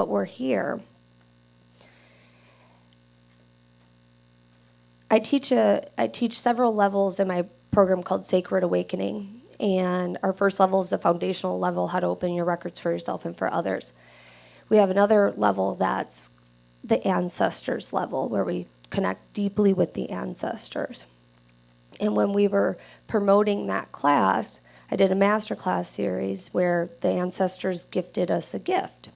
but we're here. I teach several levels in my program called Sacred Awakening, and our first level is the foundational level, how to open your records for yourself and for others. We have another level that's the ancestors level, where we connect deeply with the ancestors. And when we were promoting that class, I did a masterclass series where the ancestors gifted us a gift.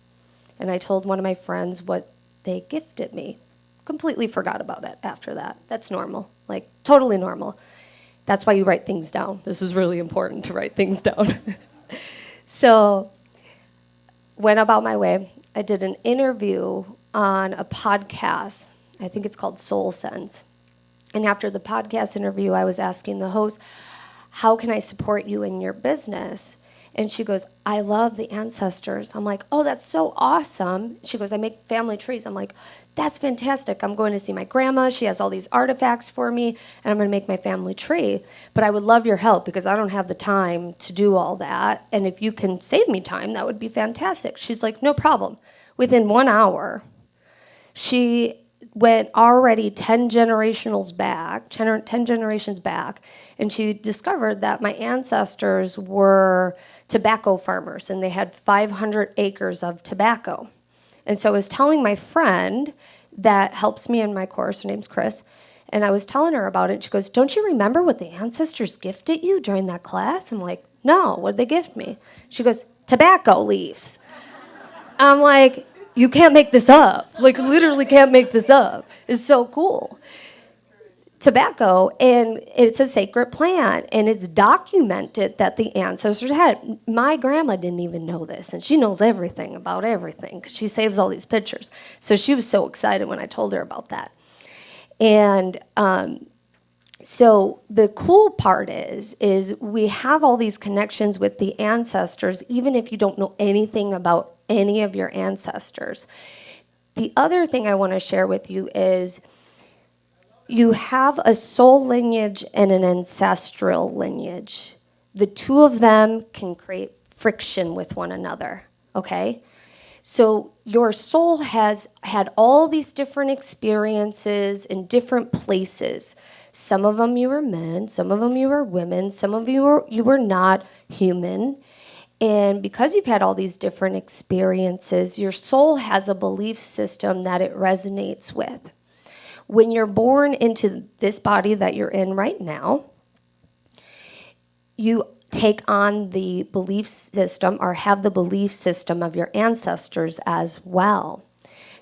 And I told one of my friends what they gifted me. Completely forgot about it after that. That's normal, like totally normal. That's why you write things down. This is really important to write things down. So, went about my way. I did an interview on a podcast. I think it's called Soul Sense. And after the podcast interview, I was asking the host, how can I support you in your business? And she goes, I love the ancestors. I'm like, oh, that's so awesome. She goes, I make family trees. I'm like, that's fantastic. I'm going to see my grandma. She has all these artifacts for me, and I'm going to make my family tree. But I would love your help because I don't have the time to do all that. And if you can save me time, that would be fantastic. She's like, no problem. Within 1 hour, she went already 10 generations back, and she discovered that my ancestors were tobacco farmers, and they had 500 acres of tobacco. And so I was telling my friend that helps me in my course, her name's Chris, and I was telling her about it. She goes, don't you remember what the ancestors gifted you during that class? I'm like, no, what did they gift me? She goes, tobacco leaves. I'm like, you can't make this up. Like, literally can't make this up. It's so cool. Tobacco, and it's a sacred plant, and it's documented that the ancestors had. My grandma didn't even know this, and she knows everything about everything because she saves all these pictures. So she was so excited when I told her about that. And so the cool part is we have all these connections with the ancestors, even if you don't know anything about any of your ancestors. The other thing I want to share with you is you have a soul lineage and an ancestral lineage. The two of them can create friction with one another, okay? So your soul has had all these different experiences in different places. Some of them you were men, some of them you were women, some of you were not human. And because you've had all these different experiences, your soul has a belief system that it resonates with. When you're born into this body that you're in right now, you take on the belief system or have the belief system of your ancestors as well.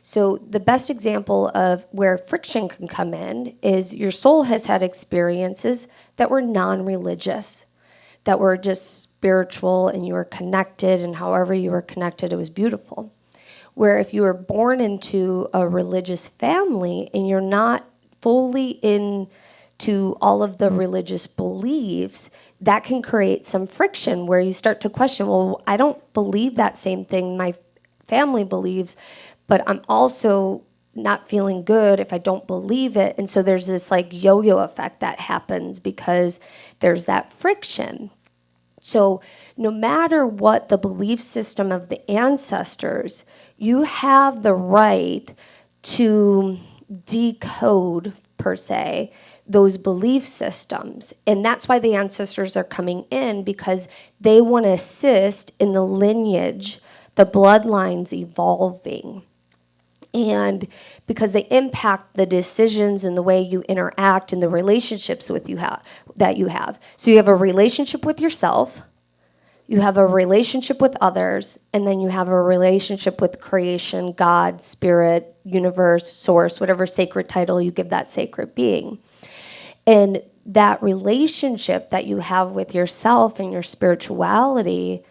So the best example of where friction can come in is your soul has had experiences that were non-religious, that were just spiritual, and you were connected, and however you were connected, it was beautiful. Where if you were born into a religious family and you're not fully into all of the religious beliefs, that can create some friction where you start to question, well, I don't believe that same thing my family believes, but I'm also not feeling good if I don't believe it. And so there's this like yo-yo effect that happens because there's that friction. So no matter what the belief system of the ancestors, you have the right to decode, per se, those belief systems. And that's why the ancestors are coming in, because they want to assist in the lineage, the bloodlines evolving. And because they impact the decisions and the way you interact and the relationships that you have. So you have a relationship with yourself, you have a relationship with others, and then you have a relationship with creation, God, spirit, universe, source, whatever sacred title you give that sacred being. And that relationship that you have with yourself and your spirituality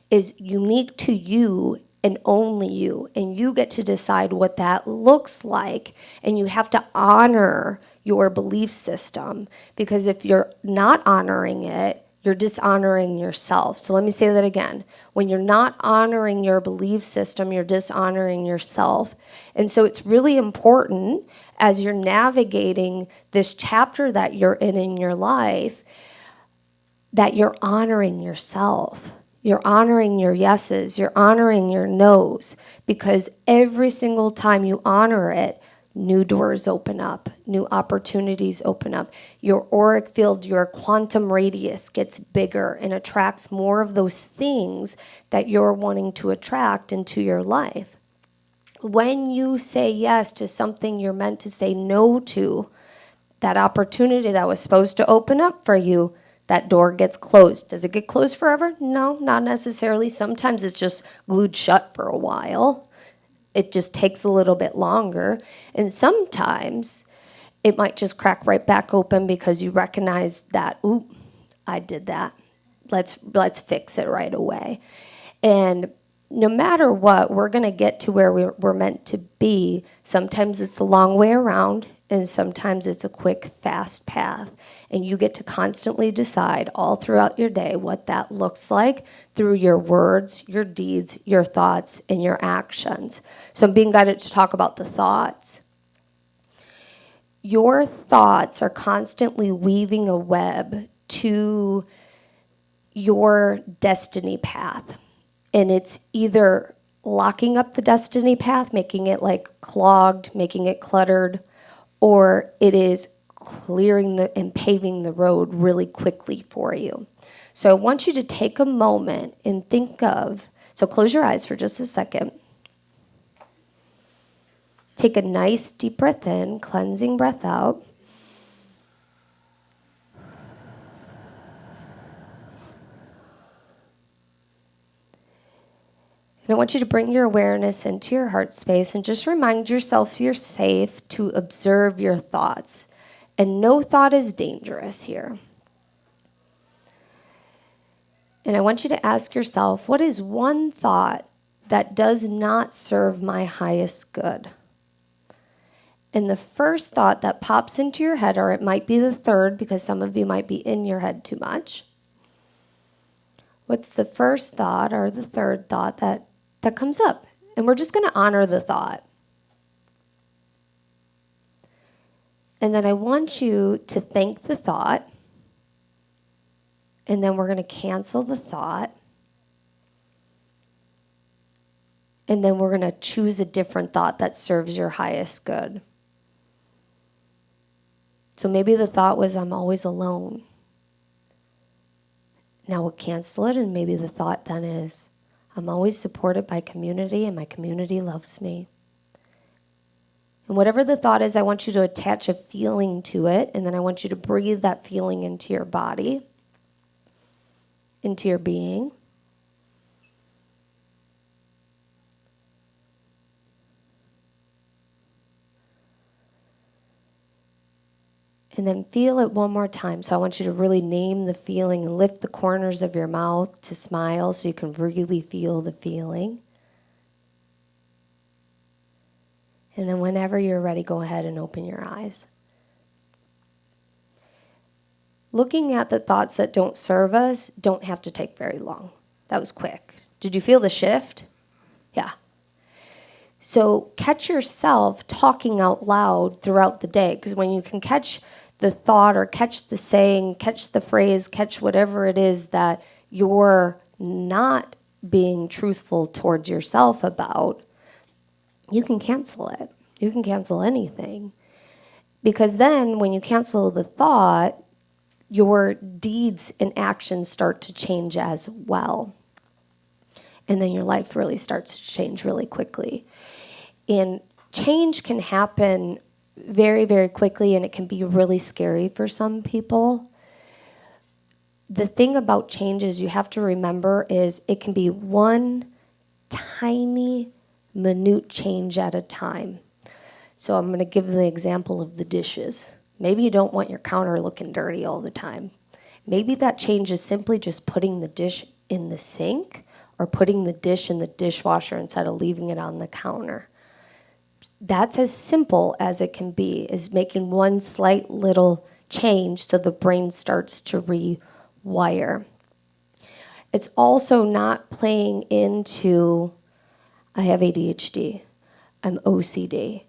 is unique to you and only you. And you get to decide what that looks like. And you have to honor your belief system, because if you're not honoring it, you're dishonoring yourself. So let me say that again. When you're not honoring your belief system, you're dishonoring yourself. And so it's really important as you're navigating this chapter that you're in your life, that you're honoring yourself. You're honoring your yeses. You're honoring your nos, because every single time you honor it, new doors open up, new opportunities open up. Your auric field, your quantum radius gets bigger and attracts more of those things that you're wanting to attract into your life. When you say yes to something you're meant to say no to, that opportunity that was supposed to open up for you, that door gets closed. Does it get closed forever? No, not necessarily. Sometimes it's just glued shut for a while. It just takes a little bit longer. And sometimes it might just crack right back open because you recognize that, ooh, I did that. Let's fix it right away. And no matter what, we're going to get to where we're meant to be. Sometimes it's the long way around, and sometimes it's a quick, fast path. And you get to constantly decide all throughout your day what that looks like through your words, your deeds, your thoughts, and your actions. So I'm being guided to talk about the thoughts. Your thoughts are constantly weaving a web to your destiny path. And it's either locking up the destiny path, making it like clogged, making it cluttered, or it is clearing and paving the road really quickly for you. So I want you to take a moment and think of, so close your eyes for just a second. Take a nice deep breath in, cleansing breath out. And I want you to bring your awareness into your heart space and just remind yourself you're safe to observe your thoughts. And no thought is dangerous here. And I want you to ask yourself, what is one thought that does not serve my highest good? And the first thought that pops into your head, or it might be the third, because some of you might be in your head too much. What's the first thought or the third thought that comes up? And we're just going to honor the thought. And then I want you to thank the thought. And then we're going to cancel the thought. And then we're going to choose a different thought that serves your highest good. So maybe the thought was, I'm always alone. Now we'll cancel it, and maybe the thought then is, I'm always supported by community, and my community loves me. And whatever the thought is, I want you to attach a feeling to it, and then I want you to breathe that feeling into your body, into your being. And then feel it one more time. So I want you to really name the feeling and lift the corners of your mouth to smile so you can really feel the feeling. And then whenever you're ready, go ahead and open your eyes. Looking at the thoughts that don't serve us don't have to take very long. That was quick. Did you feel the shift? Yeah. So catch yourself talking out loud throughout the day, because when you can catch the thought or catch the saying, catch the phrase, catch whatever it is that you're not being truthful towards yourself about, you can cancel it. You can cancel anything. Because then when you cancel the thought, your deeds and actions start to change as well. And then your life really starts to change really quickly. And change can happen very, very quickly, and it can be really scary for some people. The thing about change is you have to remember is it can be one tiny, minute change at a time. So I'm going to give the example of the dishes. Maybe you don't want your counter looking dirty all the time. Maybe that change is simply just putting the dish in the sink or putting the dish in the dishwasher instead of leaving it on the counter. That's as simple as it can be, is making one slight little change so the brain starts to rewire. It's also not playing into, I have ADHD, I'm OCD.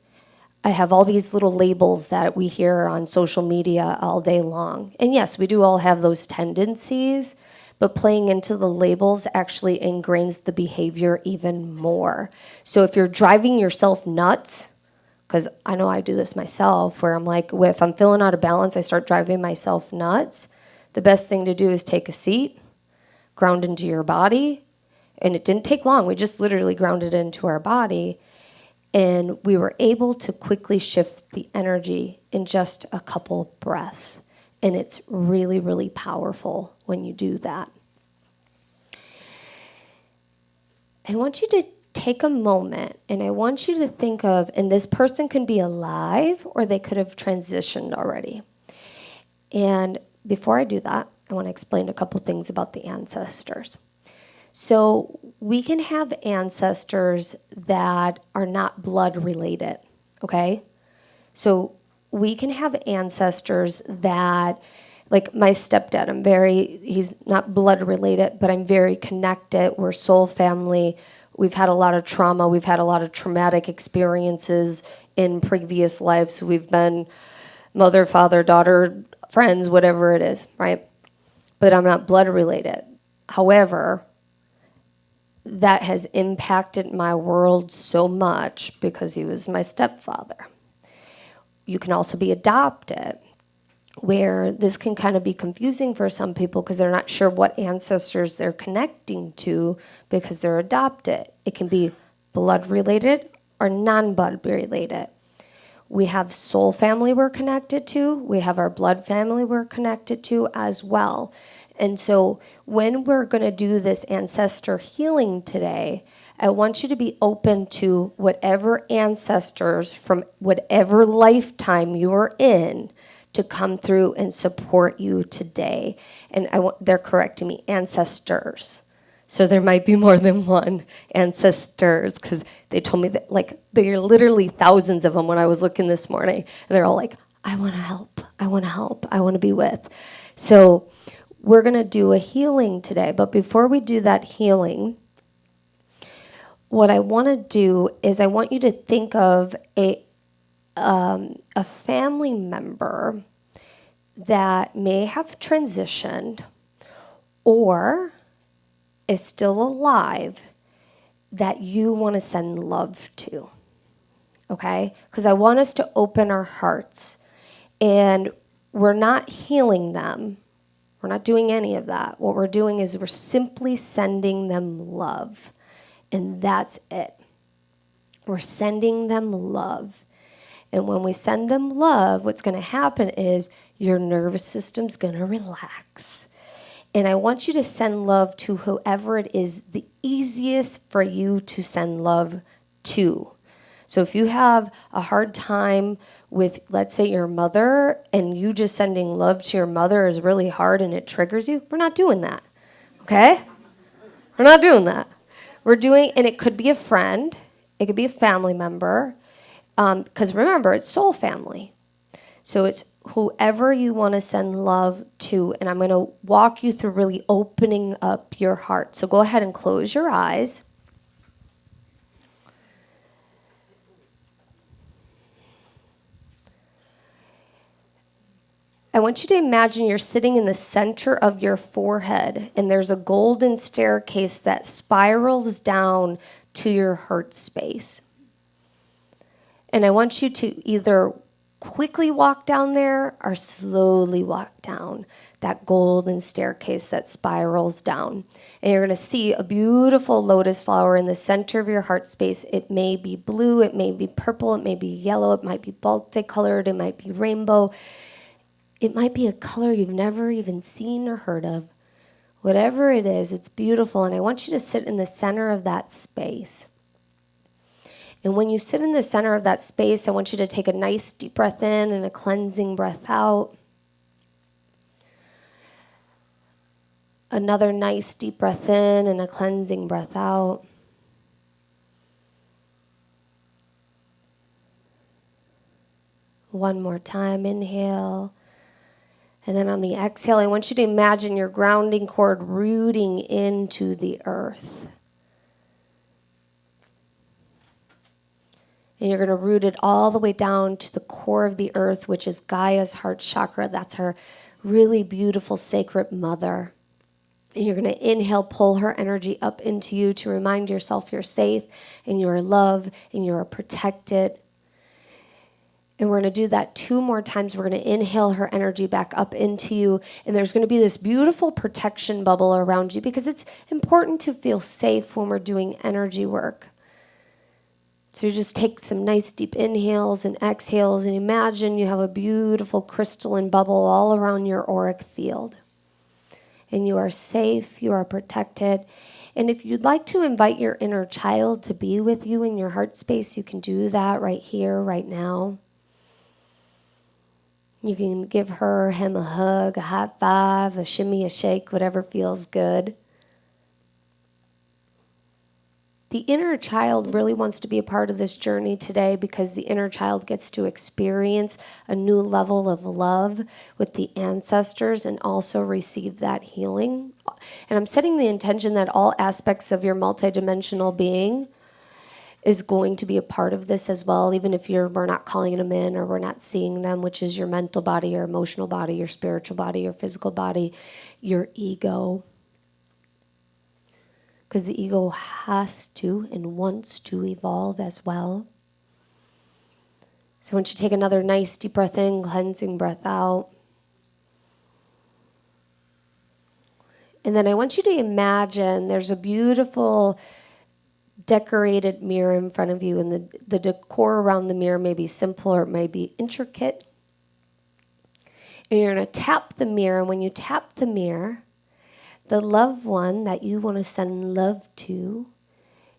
I have all these little labels that we hear on social media all day long. And yes, we do all have those tendencies, but playing into the labels actually ingrains the behavior even more. So if you're driving yourself nuts, because I know I do this myself, where I'm like, if I'm feeling out of balance, I start driving myself nuts. The best thing to do is take a seat, ground into your body. And it didn't take long. We just literally grounded into our body. And we were able to quickly shift the energy in just a couple breaths. And it's really, really powerful when you do that. I want you to take a moment and I want you to think of, and this person can be alive or they could have transitioned already. And before I do that, I want to explain a couple things about the ancestors. So we can have ancestors that are not blood related, okay? So we can have ancestors that, like my stepdad, he's not blood related, but I'm very connected. We're soul family. We've had a lot of trauma. We've had a lot of traumatic experiences in previous lives. We've been mother, father, daughter, friends, whatever it is, right? But I'm not blood related. However, that has impacted my world so much because he was my stepfather. You can also be adopted, where this can kind of be confusing for some people because they're not sure what ancestors they're connecting to because they're adopted. It can be blood related or non-blood related. We have soul family we're connected to. We have our blood family we're connected to as well. And so when we're going to do this ancestor healing today, I want you to be open to whatever ancestors from whatever lifetime you are in to come through and support you today. And they're correcting me, ancestors. So there might be more than one ancestors because they told me that there are literally thousands of them when I was looking this morning. And they're all like, I want to help, I want to help, I want to be with. So we're going to do a healing today. But before we do that healing, what I want to do is I want you to think of a family member that may have transitioned or is still alive that you want to send love to, okay? Because I want us to open our hearts, and we're not healing them. We're not doing any of that. What we're doing is we're simply sending them love, and that's it. We're sending them love. And when we send them love, what's going to happen is your nervous system's going to relax. And I want you to send love to whoever it is the easiest for you to send love to. So if you have a hard time with, let's say, your mother, and you just sending love to your mother is really hard and it triggers you, we're not doing that, okay? We're not doing that. And it could be a friend, it could be a family member, because remember, it's soul family. So it's whoever you want to send love to, and I'm going to walk you through really opening up your heart. So go ahead and close your eyes. I want you to imagine you're sitting in the center of your forehead, and there's a golden staircase that spirals down to your heart space. And I want you to either quickly walk down there or slowly walk down that golden staircase that spirals down. And you're going to see a beautiful lotus flower in the center of your heart space. It may be blue, it may be purple, it may be yellow, it might be multicolored, it might be rainbow. It might be a color you've never even seen or heard of. Whatever it is, it's beautiful. And I want you to sit in the center of that space. And when you sit in the center of that space, I want you to take a nice deep breath in and a cleansing breath out. Another nice deep breath in and a cleansing breath out. One more time, inhale. And then on the exhale, I want you to imagine your grounding cord rooting into the earth. And you're going to root it all the way down to the core of the earth, which is Gaia's heart chakra. That's her really beautiful sacred mother. And you're going to inhale, pull her energy up into you to remind yourself you're safe and you are loved and you are protected. And we're going to do that 2 more times. We're going to inhale her energy back up into you. And there's going to be this beautiful protection bubble around you because it's important to feel safe when we're doing energy work. So you just take some nice deep inhales and exhales and imagine you have a beautiful crystalline bubble all around your auric field. And you are safe, you are protected. And if you'd like to invite your inner child to be with you in your heart space, you can do that right here, right now. You can give her, him a hug, a high five, a shimmy, a shake, whatever feels good. The inner child really wants to be a part of this journey today because the inner child gets to experience a new level of love with the ancestors and also receive that healing. And I'm setting the intention that all aspects of your multidimensional being is going to be a part of this as well, even if we're not calling them in or we're not seeing them, which is your mental body, your emotional body, your spiritual body, your physical body, your ego. Because the ego has to and wants to evolve as well. So once you take another nice deep breath in, cleansing breath out. And then I want you to imagine there's a beautiful decorated mirror in front of you, and the decor around the mirror may be simple or it may be intricate. And you're going to tap the mirror, and when you tap the mirror, the loved one that you want to send love to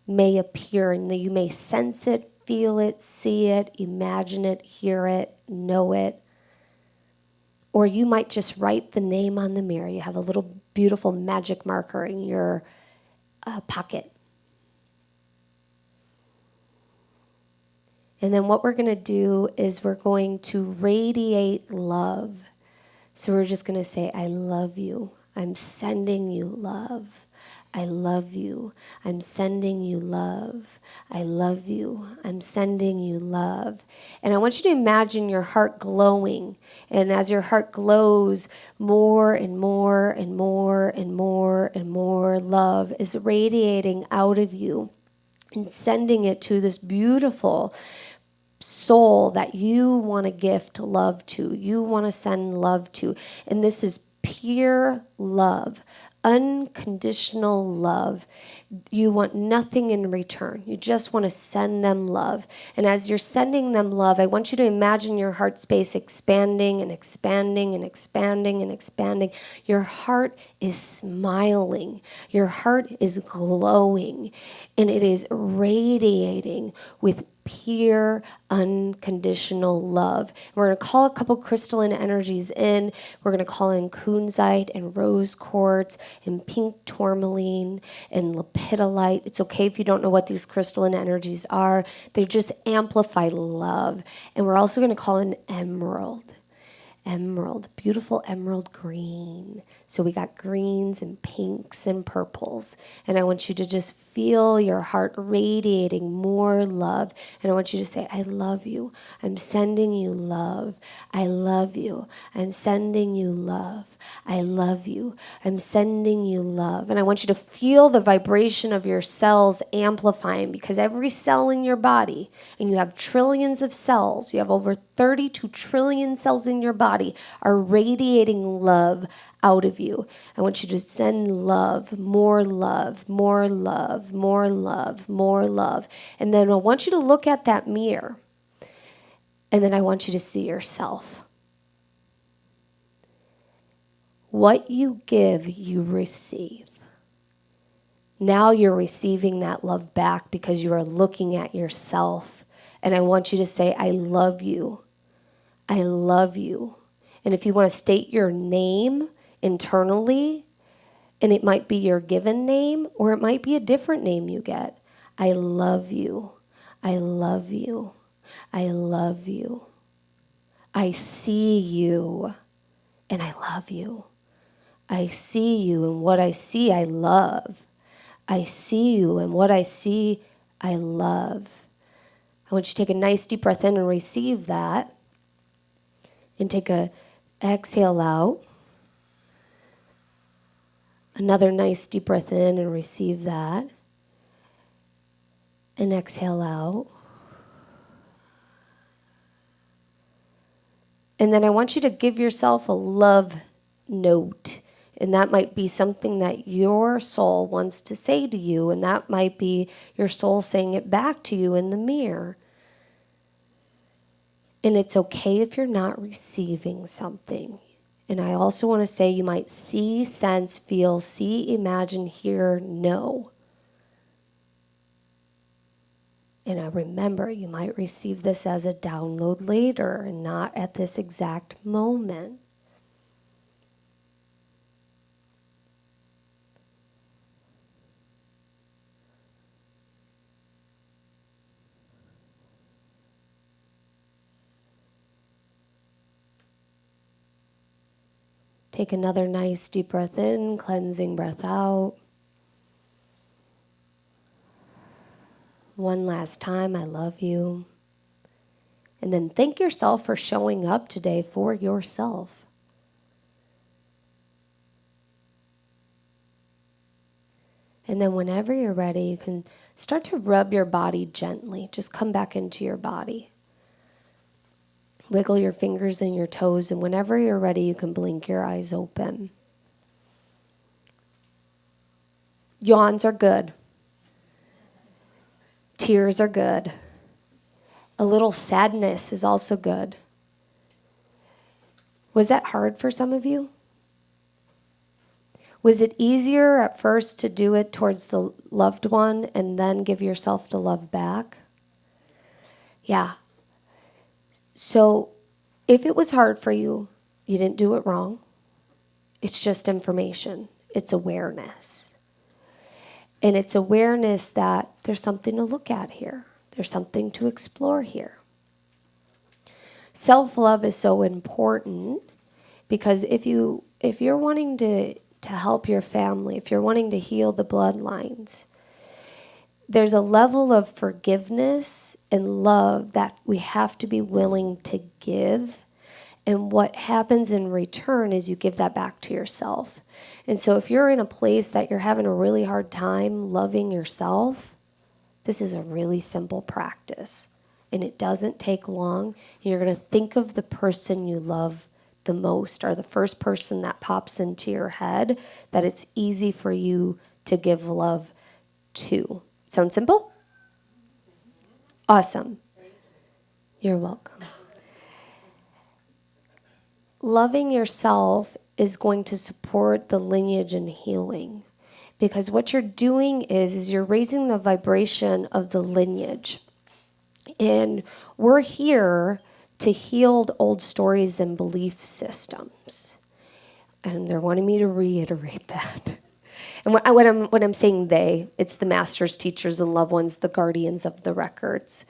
may appear, and you may sense it, feel it, see it, imagine it, hear it, know it. Or you might just write the name on the mirror. You have a little beautiful magic marker in your pocket. And then what we're going to do is we're going to radiate love. So we're just going to say, I love you. I'm sending you love. I love you. I'm sending you love. I love you. I'm sending you love. And I want you to imagine your heart glowing. And as your heart glows, more and more and more and more and more love is radiating out of you and sending it to this beautiful soul that you want to gift love to, you want to send love to. And this is pure love, unconditional love. You want nothing in return. You just want to send them love. And as you're sending them love, I want you to imagine your heart space expanding and expanding and expanding and expanding. Your heart is smiling. Your heart is glowing. And it is radiating with pure, unconditional love. We're going to call a couple crystalline energies in. We're going to call in kunzite and rose quartz and pink tourmaline and lepidolite. It's okay if you don't know what these crystalline energies are. They just amplify love. And we're also going to call in emerald. Emerald, beautiful emerald green. So we got greens and pinks and purples. And I want you to just feel your heart radiating more love. And I want you to say, I love you. I'm sending you love. I love you. I'm sending you love. I love you. I'm sending you love. And I want you to feel the vibration of your cells amplifying, because every cell in your body, and you have trillions of cells, you have over 32 trillion cells in your body, are radiating love out of you. I want you to send love, more love, more love, more love, more love. And then I want you to look at that mirror, and then I want you to see yourself. What you give, you receive. Now you're receiving that love back because you are looking at yourself. And I want you to say, I love you. I love you. And if you want to state your name internally, and it might be your given name, or it might be a different name you get. I love you. I love you. I love you. I see you, and I love you. I see you, and what I see, I love. I see you, and what I see, I love. I want you to take a nice deep breath in and receive that. And take a exhale out. Another nice deep breath in and receive that. And exhale out. And then I want you to give yourself a love note. And that might be something that your soul wants to say to you. And that might be your soul saying it back to you in the mirror. And it's okay if you're not receiving something. And I also want to say you might see, sense, feel, see, imagine, hear, know. And I remember you might receive this as a download later and not at this exact moment. Take another nice deep breath in, cleansing breath out. One last time, I love you. And then thank yourself for showing up today for yourself. And then whenever you're ready, you can start to rub your body gently. Just come back into your body. Wiggle your fingers and your toes, and whenever you're ready, you can blink your eyes open. Yawns are good. Tears are good. A little sadness is also good. Was that hard for some of you? Was it easier at first to do it towards the loved one and then give yourself the love back? Yeah. So if it was hard for you, you didn't do it wrong. It's just information. It's awareness. And it's awareness that there's something to look at here. There's something to explore here. Self-love is so important because if you're wanting to help your family, if you're wanting to heal the bloodlines, there's a level of forgiveness and love that we have to be willing to give. And what happens in return is you give that back to yourself. And so if you're in a place that you're having a really hard time loving yourself, this is a really simple practice. And it doesn't take long. You're going to think of the person you love the most, or the first person that pops into your head that it's easy for you to give love to. Sound simple? Awesome. You're welcome. Loving yourself is going to support the lineage and healing, because what you're doing is you're raising the vibration of the lineage. And we're here to heal old stories and belief systems. And they're wanting me to reiterate that. And when I'm saying they, it's the masters, teachers, and loved ones, the guardians of the records.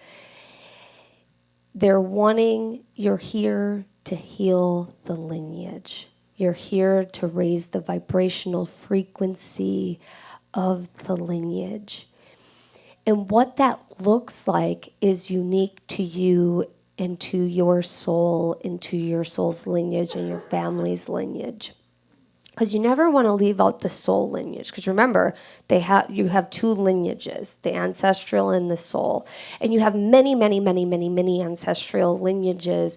You're here to heal the lineage. You're here to raise the vibrational frequency of the lineage. And what that looks like is unique to you and to your soul, into your soul's lineage and your family's lineage. Because you never want to leave out the soul lineage. Because remember, you have two lineages, the ancestral and the soul. And you have many, many, many, many, many ancestral lineages,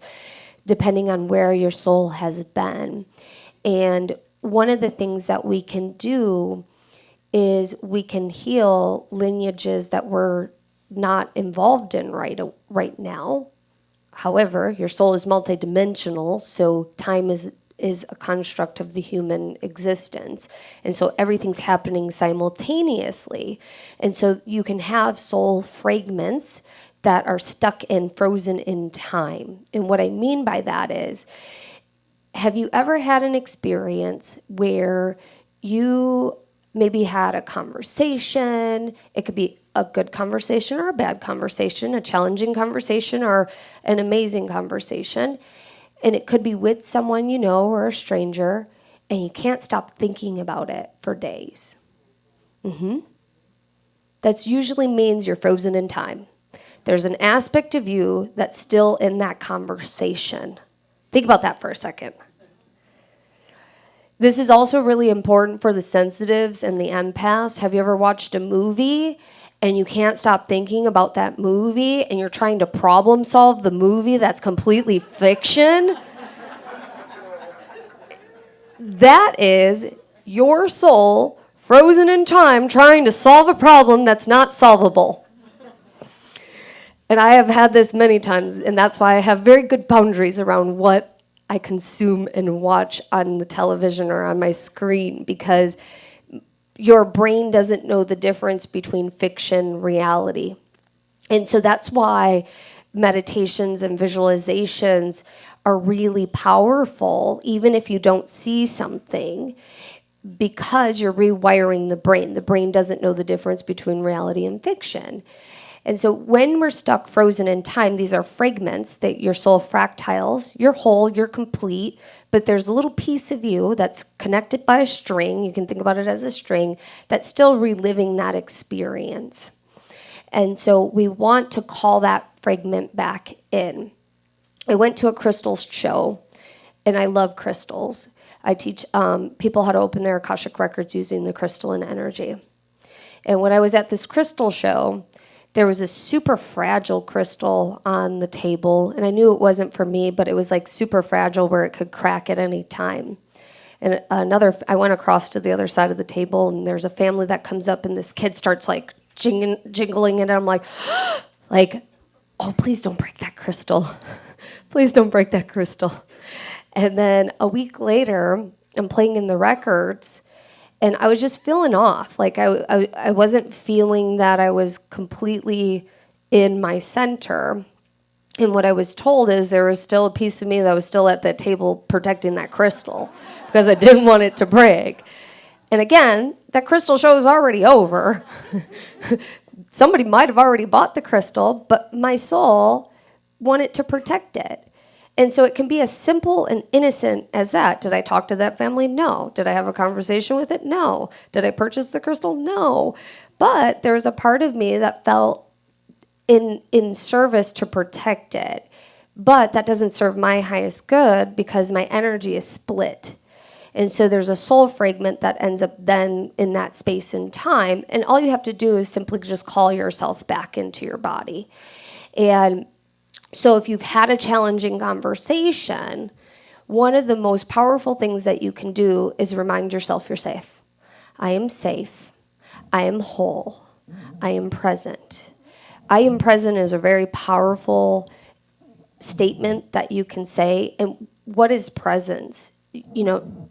depending on where your soul has been. And one of the things that we can do is we can heal lineages that we're not involved in right now. However, your soul is multidimensional, so time is a construct of the human existence. And so everything's happening simultaneously. And so you can have soul fragments that are stuck and frozen in time. And what I mean by that is, have you ever had an experience where you maybe had a conversation? It could be a good conversation or a bad conversation, a challenging conversation or an amazing conversation. And it could be with someone you know or a stranger, and you can't stop thinking about it for days. That usually means you're frozen in time. There's an aspect of you that's still in that conversation. Think about that for a second. This is also really important for the sensitives and the empaths. Have you ever watched a movie and you can't stop thinking about that movie and you're trying to problem solve the movie that's completely fiction? That is your soul frozen in time trying to solve a problem that's not solvable. And I have had this many times, and that's why I have very good boundaries around what I consume and watch on the television or on my screen, because your brain doesn't know the difference between fiction and reality. And so that's why meditations and visualizations are really powerful, even if you don't see something, because you're rewiring the brain. The brain doesn't know the difference between reality and fiction. And so when we're stuck frozen in time, these are fragments that your soul fractals. You're whole, you're complete, but there's a little piece of you that's connected by a string. You can think about it as a string that's still reliving that experience. And so we want to call that fragment back in. I went to a crystals show, and I love crystals. I teach people how to open their Akashic records using the crystalline energy. And when I was at this crystal show, there was a super fragile crystal on the table, and I knew it wasn't for me, but it was like super fragile where it could crack at any time. And I went across to the other side of the table, and there's a family that comes up, and this kid starts like jingling it, and I'm like, oh, please don't break that crystal. Please don't break that crystal. And then a week later, I'm playing in the records, and I was just feeling off. Like I wasn't feeling that I was completely in my center. And what I was told is there was still a piece of me that was still at that table protecting that crystal because I didn't want it to break. And again, that crystal show is already over. Somebody might have already bought the crystal, but my soul wanted to protect it. And so it can be as simple and innocent as that. Did I talk to that family? No. Did I have a conversation with it? No. Did I purchase the crystal? No. But there was a part of me that felt in service to protect it. But that doesn't serve my highest good because my energy is split. And so there's a soul fragment that ends up then in that space and time. And all you have to do is simply just call yourself back into your body. And so if you've had a challenging conversation, one of the most powerful things that you can do is remind yourself you're safe. I am safe. I am whole. I am present. I am present is a very powerful statement that you can say. And what is presence? You know,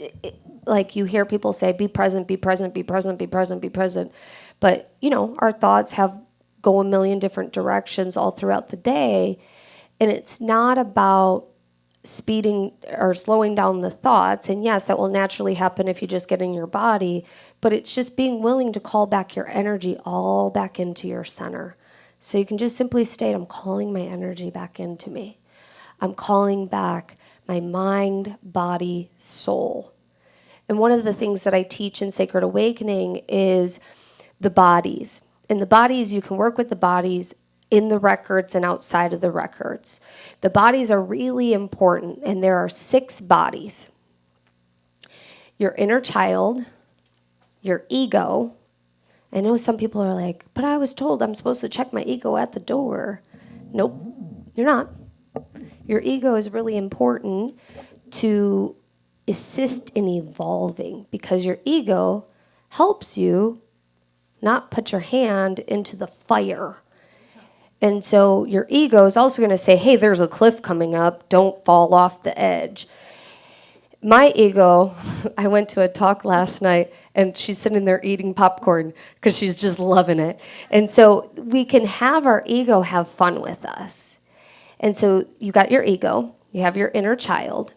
like you hear people say, be present, be present, be present, be present, be present. But, you know, our thoughts go a million different directions all throughout the day. And it's not about speeding or slowing down the thoughts. And yes, that will naturally happen if you just get in your body. But it's just being willing to call back your energy all back into your center. So you can just simply state, I'm calling my energy back into me. I'm calling back my mind, body, soul. And one of the things that I teach in Sacred Awakening is the bodies. In the bodies, you can work with the bodies in the records and outside of the records. The bodies are really important, and there are 6 bodies. Your inner child, your ego. I know some people are like, but I was told I'm supposed to check my ego at the door. Nope, you're not. Your ego is really important to assist in evolving because your ego helps you not put your hand into the fire. And so your ego is also going to say, hey, there's a cliff coming up. Don't fall off the edge. My ego, I went to a talk last night, and she's sitting there eating popcorn because she's just loving it. And so we can have our ego have fun with us. And so you got your ego, you have your inner child,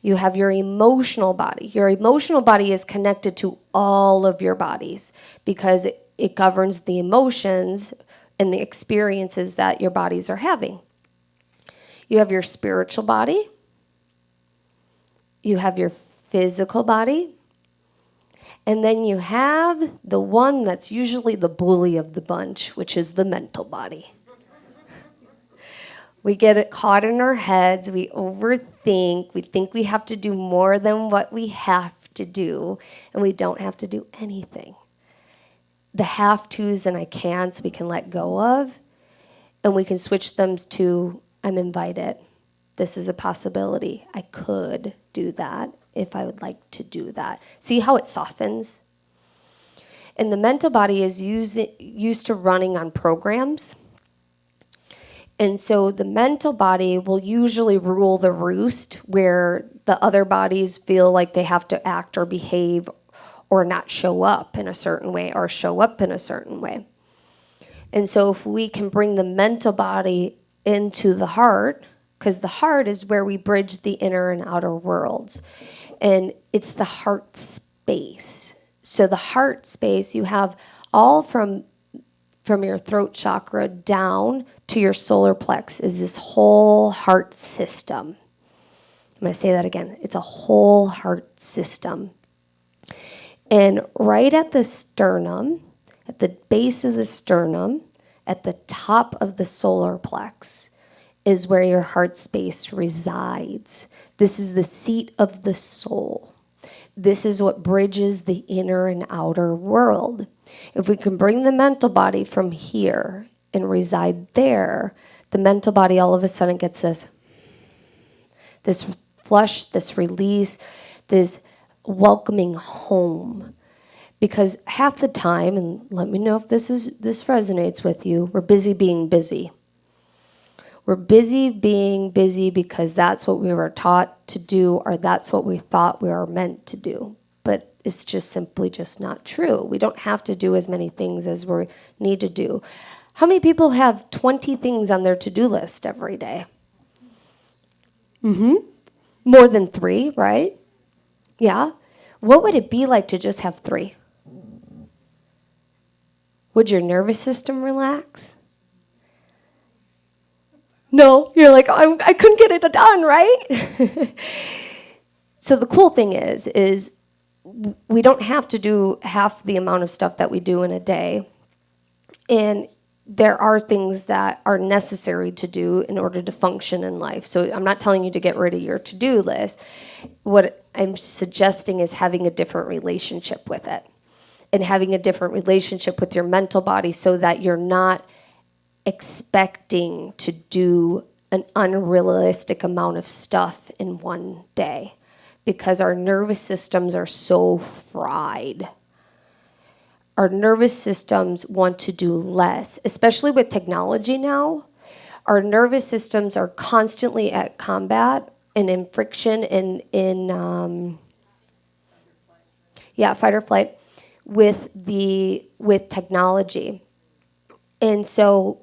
you have your emotional body. Your emotional body is connected to all of your bodies because it governs the emotions and the experiences that your bodies are having. You have your spiritual body. You have your physical body. And then you have the one that's usually the bully of the bunch, which is the mental body. We get it caught in our heads. We overthink. We think we have to do more than what we have to do, and we don't have to do anything. The have-tos and I can'ts we can let go of, and we can switch them to, I'm invited. This is a possibility. I could do that if I would like to do that. See how it softens? And the mental body is used to running on programs. And so the mental body will usually rule the roost where the other bodies feel like they have to act or behave or not show up in a certain way or show up in a certain way. And so if we can bring the mental body into the heart, because the heart is where we bridge the inner and outer worlds, and it's the heart space. So the heart space, you have all from your throat chakra down to your solar plex is this whole heart system. I'm going to say that again. It's a whole heart system. And right at the sternum, at the base of the sternum, at the top of the solar plex, is where your heart space resides. This is the seat of the soul. This is what bridges the inner and outer world. If we can bring the mental body from here and reside there, the mental body all of a sudden gets this flush, this release, this welcoming home. Because half the time, and let me know if this resonates with you, we're busy being busy. We're busy being busy because that's what we were taught to do, or that's what we thought we were meant to do. But it's just simply just not true. We don't have to do as many things as we need to do. How many people have 20 things on their to-do list every day? More than 3, right? Yeah. What would it be like to just have 3? Would your nervous system relax? No, you're like, oh, I couldn't get it done, right? So the cool thing is we don't have to do half the amount of stuff that we do in a day. And there are things that are necessary to do in order to function in life. So I'm not telling you to get rid of your to-do list. What I'm suggesting is having a different relationship with it, and having a different relationship with your mental body so that you're not expecting to do an unrealistic amount of stuff in one day, because our nervous systems are so fried. Our nervous systems want to do less, especially with technology now. Our nervous systems are constantly at combat and in friction and in fight or flight with technology. And so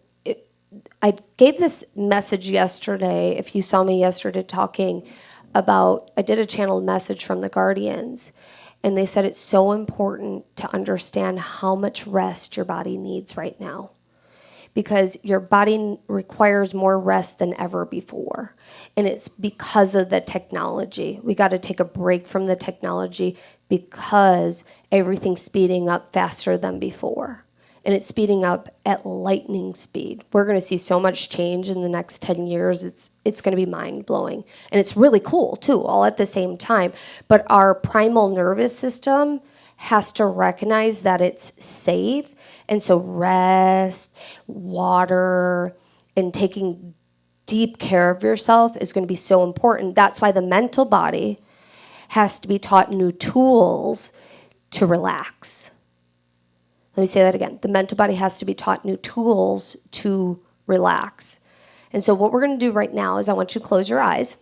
I gave this message yesterday. If you saw me yesterday talking about, I did a channeled message from the Guardians, and they said it's so important to understand how much rest your body needs right now, because your body requires more rest than ever before. And it's because of the technology. We got to take a break from the technology because everything's speeding up faster than before. And it's speeding up at lightning speed. We're going to see so much change in the next 10 years. It's going to be mind-blowing. And it's really cool, too, all at the same time. But our primal nervous system has to recognize that it's safe. And so rest, water, and taking deep care of yourself is going to be so important. That's why the mental body has to be taught new tools to relax. Let me say that again. The mental body has to be taught new tools to relax. And so what we're going to do right now is I want you to close your eyes.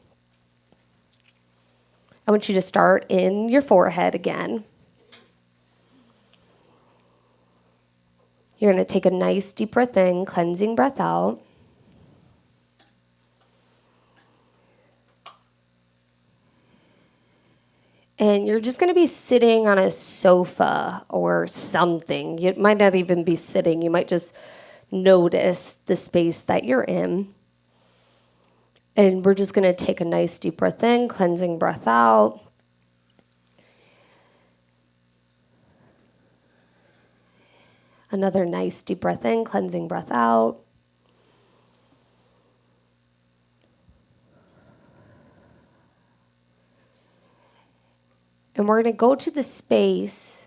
I want you to start in your forehead again. You're going to take a nice deep breath in, cleansing breath out. And you're just going to be sitting on a sofa or something. You might not even be sitting. You might just notice the space that you're in. And we're just going to take a nice deep breath in, cleansing breath out. Another nice deep breath in, cleansing breath out. And And we're going to go to the space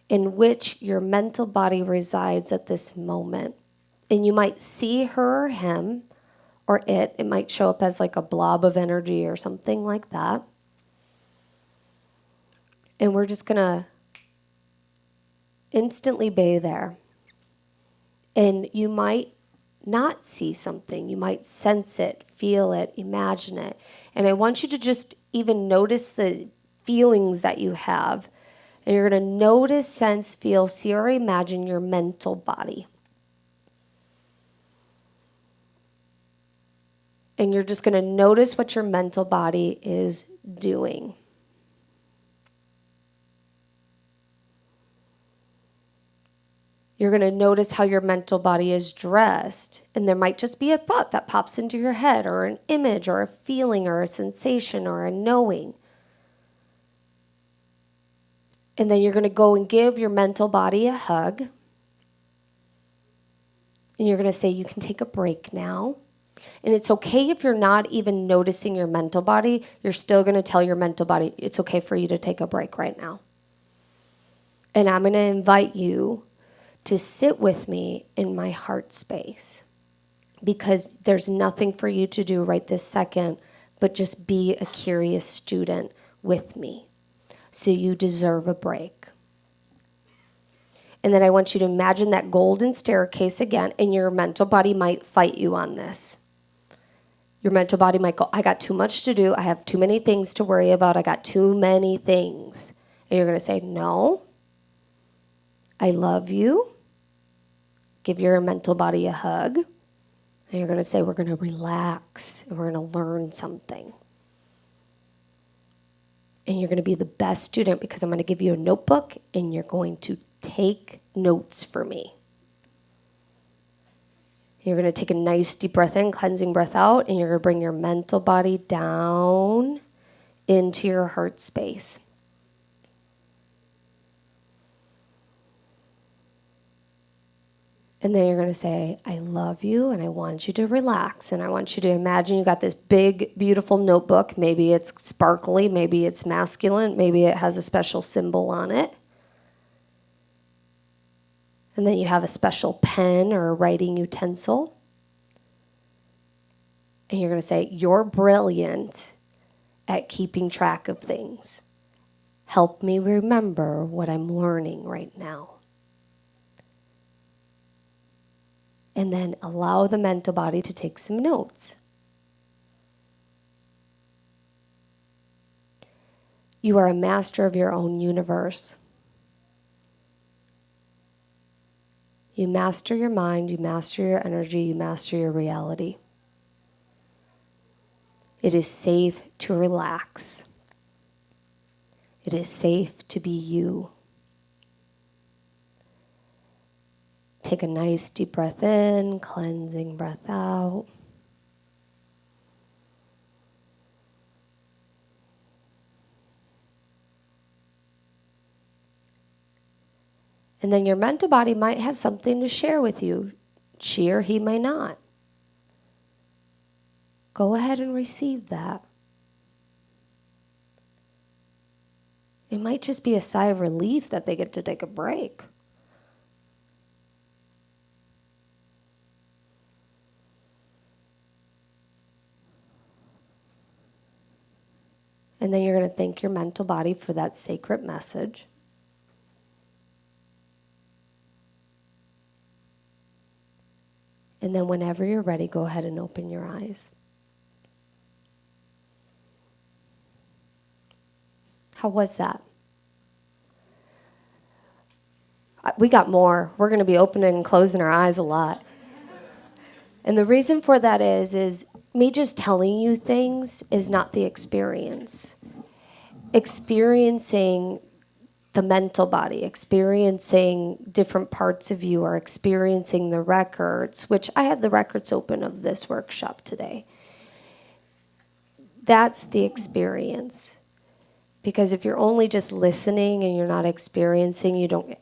in which your mental body resides at this moment. And you might see her or him or it. It might show up as like a blob of energy or something like that. And we're just going to instantly be there. And you might not see something. You might sense it, feel it, imagine it. And I want you to just even notice the feelings that you have. And you're going to notice, sense, feel, see, or imagine your mental body. And you're just going to notice what your mental body is doing. You're going to notice how your mental body is dressed. And there might just be a thought that pops into your head, or an image, or a feeling, or a sensation, or a knowing. And then you're going to go and give your mental body a hug. And you're going to say, you can take a break now. And it's okay if you're not even noticing your mental body. You're still going to tell your mental body, it's okay for you to take a break right now. And I'm going to invite you to sit with me in my heart space, because there's nothing for you to do right this second but just be a curious student with me. So you deserve a break. And then I want you to imagine that golden staircase again, and your mental body might fight you on this. Your mental body might go, I got too much to do. I have too many things to worry about. I got too many things. And you're going to say, no, I love you. Give your mental body a hug. And you're going to say, we're going to relax and we're going to learn something. And you're going to be the best student because I'm going to give you a notebook and you're going to take notes for me. You're going to take a nice deep breath in, cleansing breath out, and you're going to bring your mental body down into your heart space. And then you're going to say, I love you, and I want you to relax. And I want you to imagine you got this big, beautiful notebook. Maybe it's sparkly, maybe it's masculine, maybe it has a special symbol on it. And then you have a special pen or a writing utensil. And you're going to say, you're brilliant at keeping track of things. Help me remember what I'm learning right now. And then allow the mental body to take some notes. You are a master of your own universe. You master your mind, you master your energy, you master your reality. It is safe to relax. It is safe to be you. Take a nice deep breath in, cleansing breath out. And then your mental body might have something to share with you. She or he may not. Go ahead and receive that. It might just be a sigh of relief that they get to take a break. And then you're going to thank your mental body for that sacred message. And then whenever you're ready, go ahead and open your eyes. How was that? We got more. We're going to be opening and closing our eyes a lot. And the reason for that is me just telling you things is not the experience. Experiencing the mental body, experiencing different parts of you, or experiencing the records, which I have the records open of this workshop today. That's the experience. Because if you're only just listening and you're not experiencing,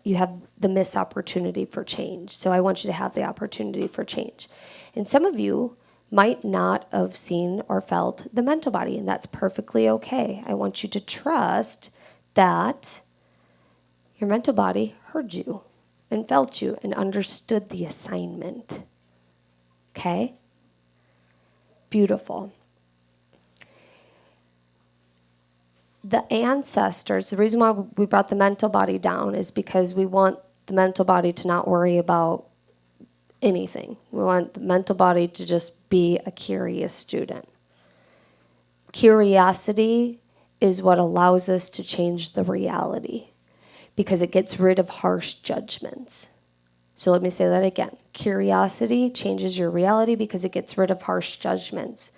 you have the missed opportunity for change. So I want you to have the opportunity for change. And some of you might not have seen or felt the mental body, and that's perfectly okay. I want you to trust that your mental body heard you and felt you and understood the assignment. Okay? Beautiful. The ancestors, the reason why we brought the mental body down is because we want the mental body to not worry about anything. We want the mental body to just be a curious student. Curiosity is what allows us to change the reality because it gets rid of harsh judgments. So let me say that again. Curiosity changes your reality because it gets rid of harsh judgments.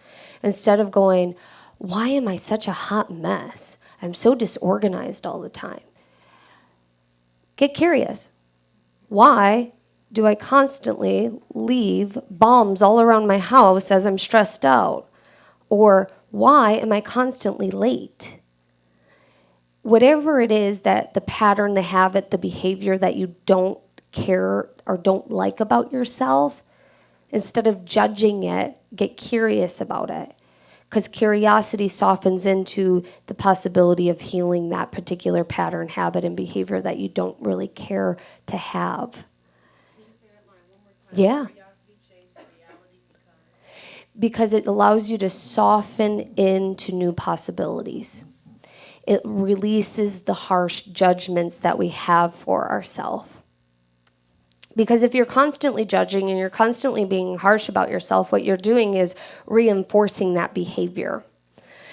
Instead of going, why am I such a hot mess? I'm so disorganized all the time. Get curious. Why do I constantly leave bombs all around my house as I'm stressed out? Or why am I constantly late? Whatever it is that the pattern, the habit, the behavior that you don't care or don't like about yourself, instead of judging it, get curious about it. Because curiosity softens into the possibility of healing that particular pattern, habit, and behavior that you don't really care to have. Can you say that line one more time? Yeah. Curiosity changed reality because it allows you to soften into new possibilities. It releases the harsh judgments that we have for ourselves. Because if you're constantly judging and you're constantly being harsh about yourself, what you're doing is reinforcing that behavior.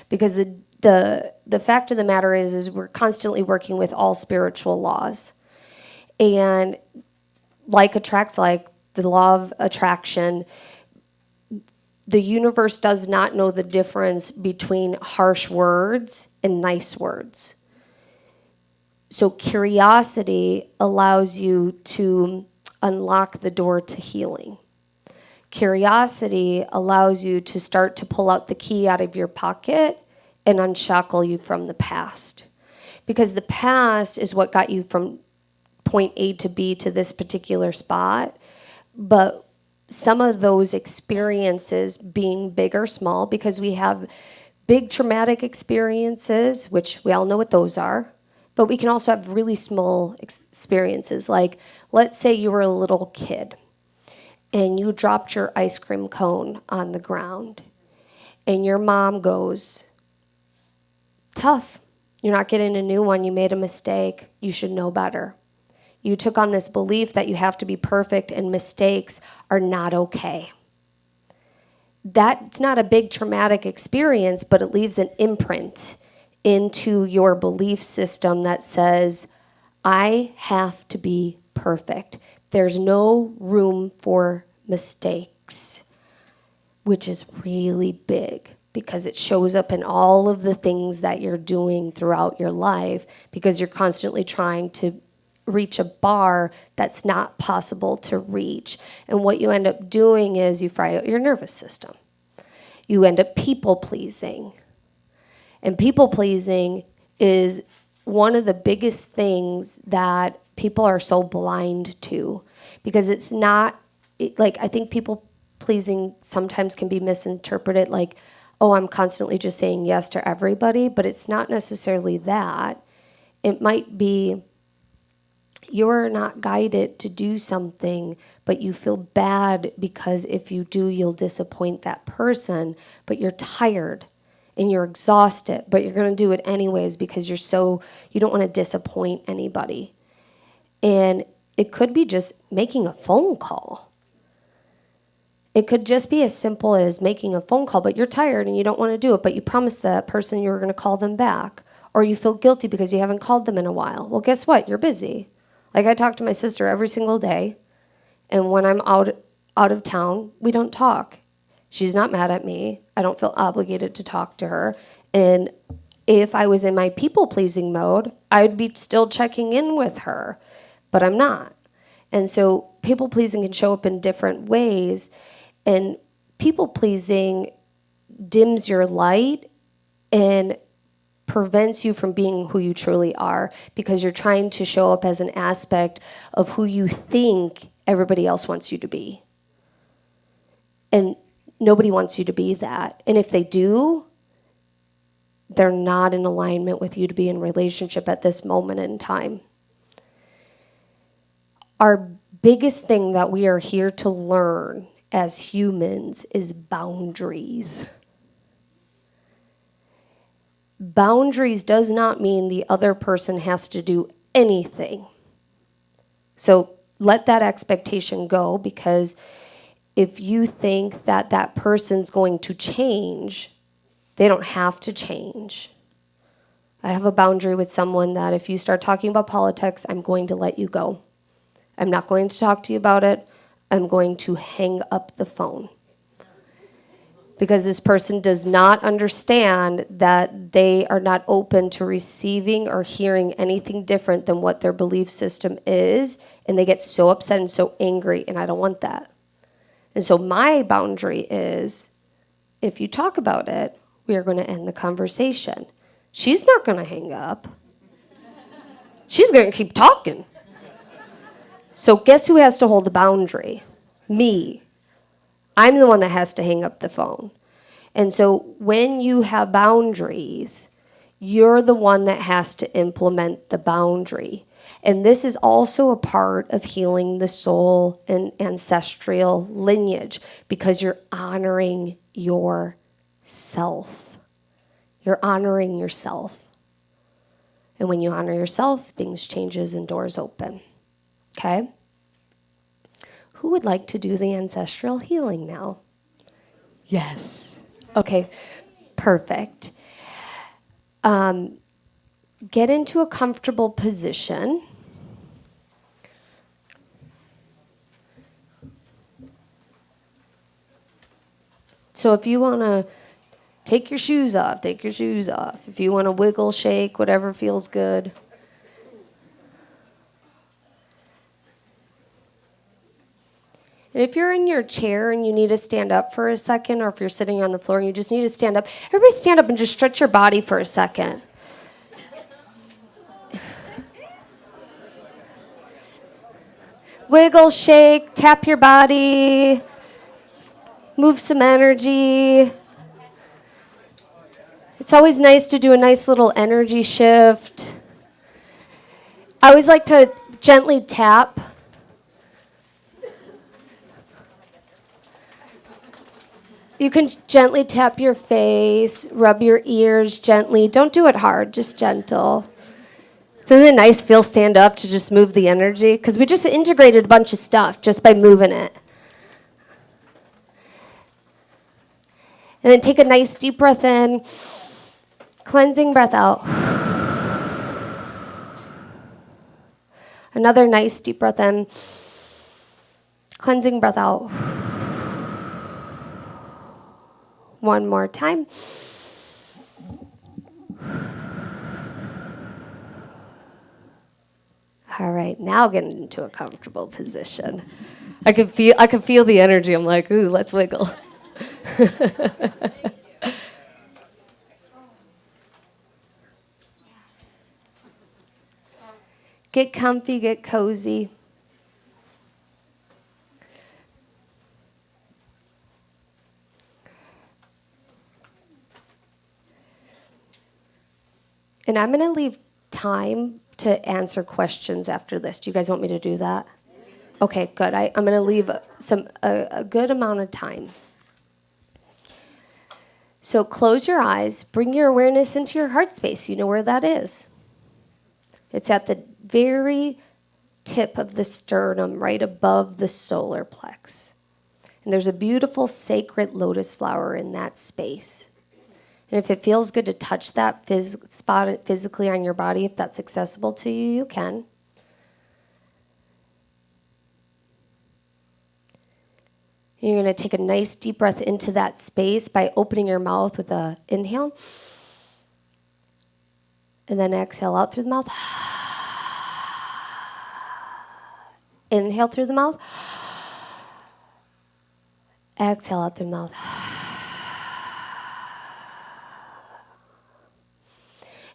Because the fact of the matter is we're constantly working with all spiritual laws. And like attracts like, the law of attraction, the universe does not know the difference between harsh words and nice words. So curiosity allows you to unlock the door to healing. Curiosity allows you to start to pull out the key out of your pocket and unshackle you from the past. Because the past is what got you from point A to B to this particular spot. But some of those experiences being big or small, because we have big traumatic experiences, which we all know what those are, but we can also have really small experiences. Like, let's say you were a little kid and you dropped your ice cream cone on the ground and your mom goes, tough, you're not getting a new one, you made a mistake, you should know better. You took on this belief that you have to be perfect and mistakes are not okay. That's not a big traumatic experience, but it leaves an imprint into your belief system that says, I have to be perfect. There's no room for mistakes, which is really big because it shows up in all of the things that you're doing throughout your life because you're constantly trying to reach a bar that's not possible to reach. And what you end up doing is you fry out your nervous system. You end up people pleasing. And people pleasing is one of the biggest things that people are so blind to because it's not, like, I think people pleasing sometimes can be misinterpreted like, oh, I'm constantly just saying yes to everybody, but it's not necessarily that. It might be you're not guided to do something, but you feel bad because if you do, you'll disappoint that person, but you're tired and you're exhausted, but you're going to do it anyways because you don't want to disappoint anybody. And it could be just making a phone call. It could just be as simple as making a phone call, but you're tired and you don't want to do it, but you promised that person you were going to call them back. Or you feel guilty because you haven't called them in a while. Well, guess what? You're busy. Like, I talk to my sister every single day, and when I'm out of town, we don't talk. She's not mad at me. I don't feel obligated to talk to her. And if I was in my people-pleasing mode, I'd be still checking in with her, but I'm not. And so people-pleasing can show up in different ways, and people-pleasing dims your light and prevents you from being who you truly are because you're trying to show up as an aspect of who you think everybody else wants you to be. And Nobody wants you to be that. And if they do, they're not in alignment with you to be in relationship at this moment in time. Our biggest thing that we are here to learn as humans is boundaries. Boundaries does not mean the other person has to do anything. So let that expectation go, because if you think that that person's going to change, they don't have to change. I have a boundary with someone that if you start talking about politics, I'm going to let you go. I'm not going to talk to you about it. I'm going to hang up the phone. Because this person does not understand that they are not open to receiving or hearing anything different than what their belief system is, and they get so upset and so angry, and I don't want that. And so my boundary is, if you talk about it, we are going to end the conversation. She's not going to hang up. She's going to keep talking. So guess who has to hold the boundary? Me. I'm the one that has to hang up the phone. And so when you have boundaries, you're the one that has to implement the boundary. And this is also a part of healing the soul and ancestral lineage, because you're honoring yourself. You're honoring yourself. And when you honor yourself, things changes and doors open. Okay? Who would like to do the ancestral healing now? Yes. Okay, perfect. Get into a comfortable position. So if you want to take your shoes off, take your shoes off. If you want to wiggle, shake, whatever feels good. And if you're in your chair and you need to stand up for a second, or if you're sitting on the floor and you just need to stand up, everybody stand up and just stretch your body for a second. Wiggle, shake, tap your body, move some energy. It's always nice to do a nice little energy shift. I always like to gently tap. You can gently tap your face, rub your ears gently. Don't do it hard, just gentle. Isn't it nice, feel stand up, to just move the energy? Because we just integrated a bunch of stuff just by moving it. And then take a nice deep breath in, cleansing breath out. Another nice deep breath in, cleansing breath out. One more time. All right, now get into a comfortable position. I can feel the energy. I'm like, ooh, let's wiggle. Get comfy, get cozy. And I'm going to leave time to answer questions after this. Do you guys want me to do that? Okay, good. I'm going to leave a good amount of time. So close your eyes. Bring your awareness into your heart space. You know where that is. It's at the very tip of the sternum, right above the solar plex. And there's a beautiful sacred lotus flower in that space. And if it feels good to touch that spot physically on your body, if that's accessible to you, you can. And you're going to take a nice deep breath into that space by opening your mouth with an inhale. And then exhale out through the mouth. Inhale through the mouth. Exhale out through the mouth.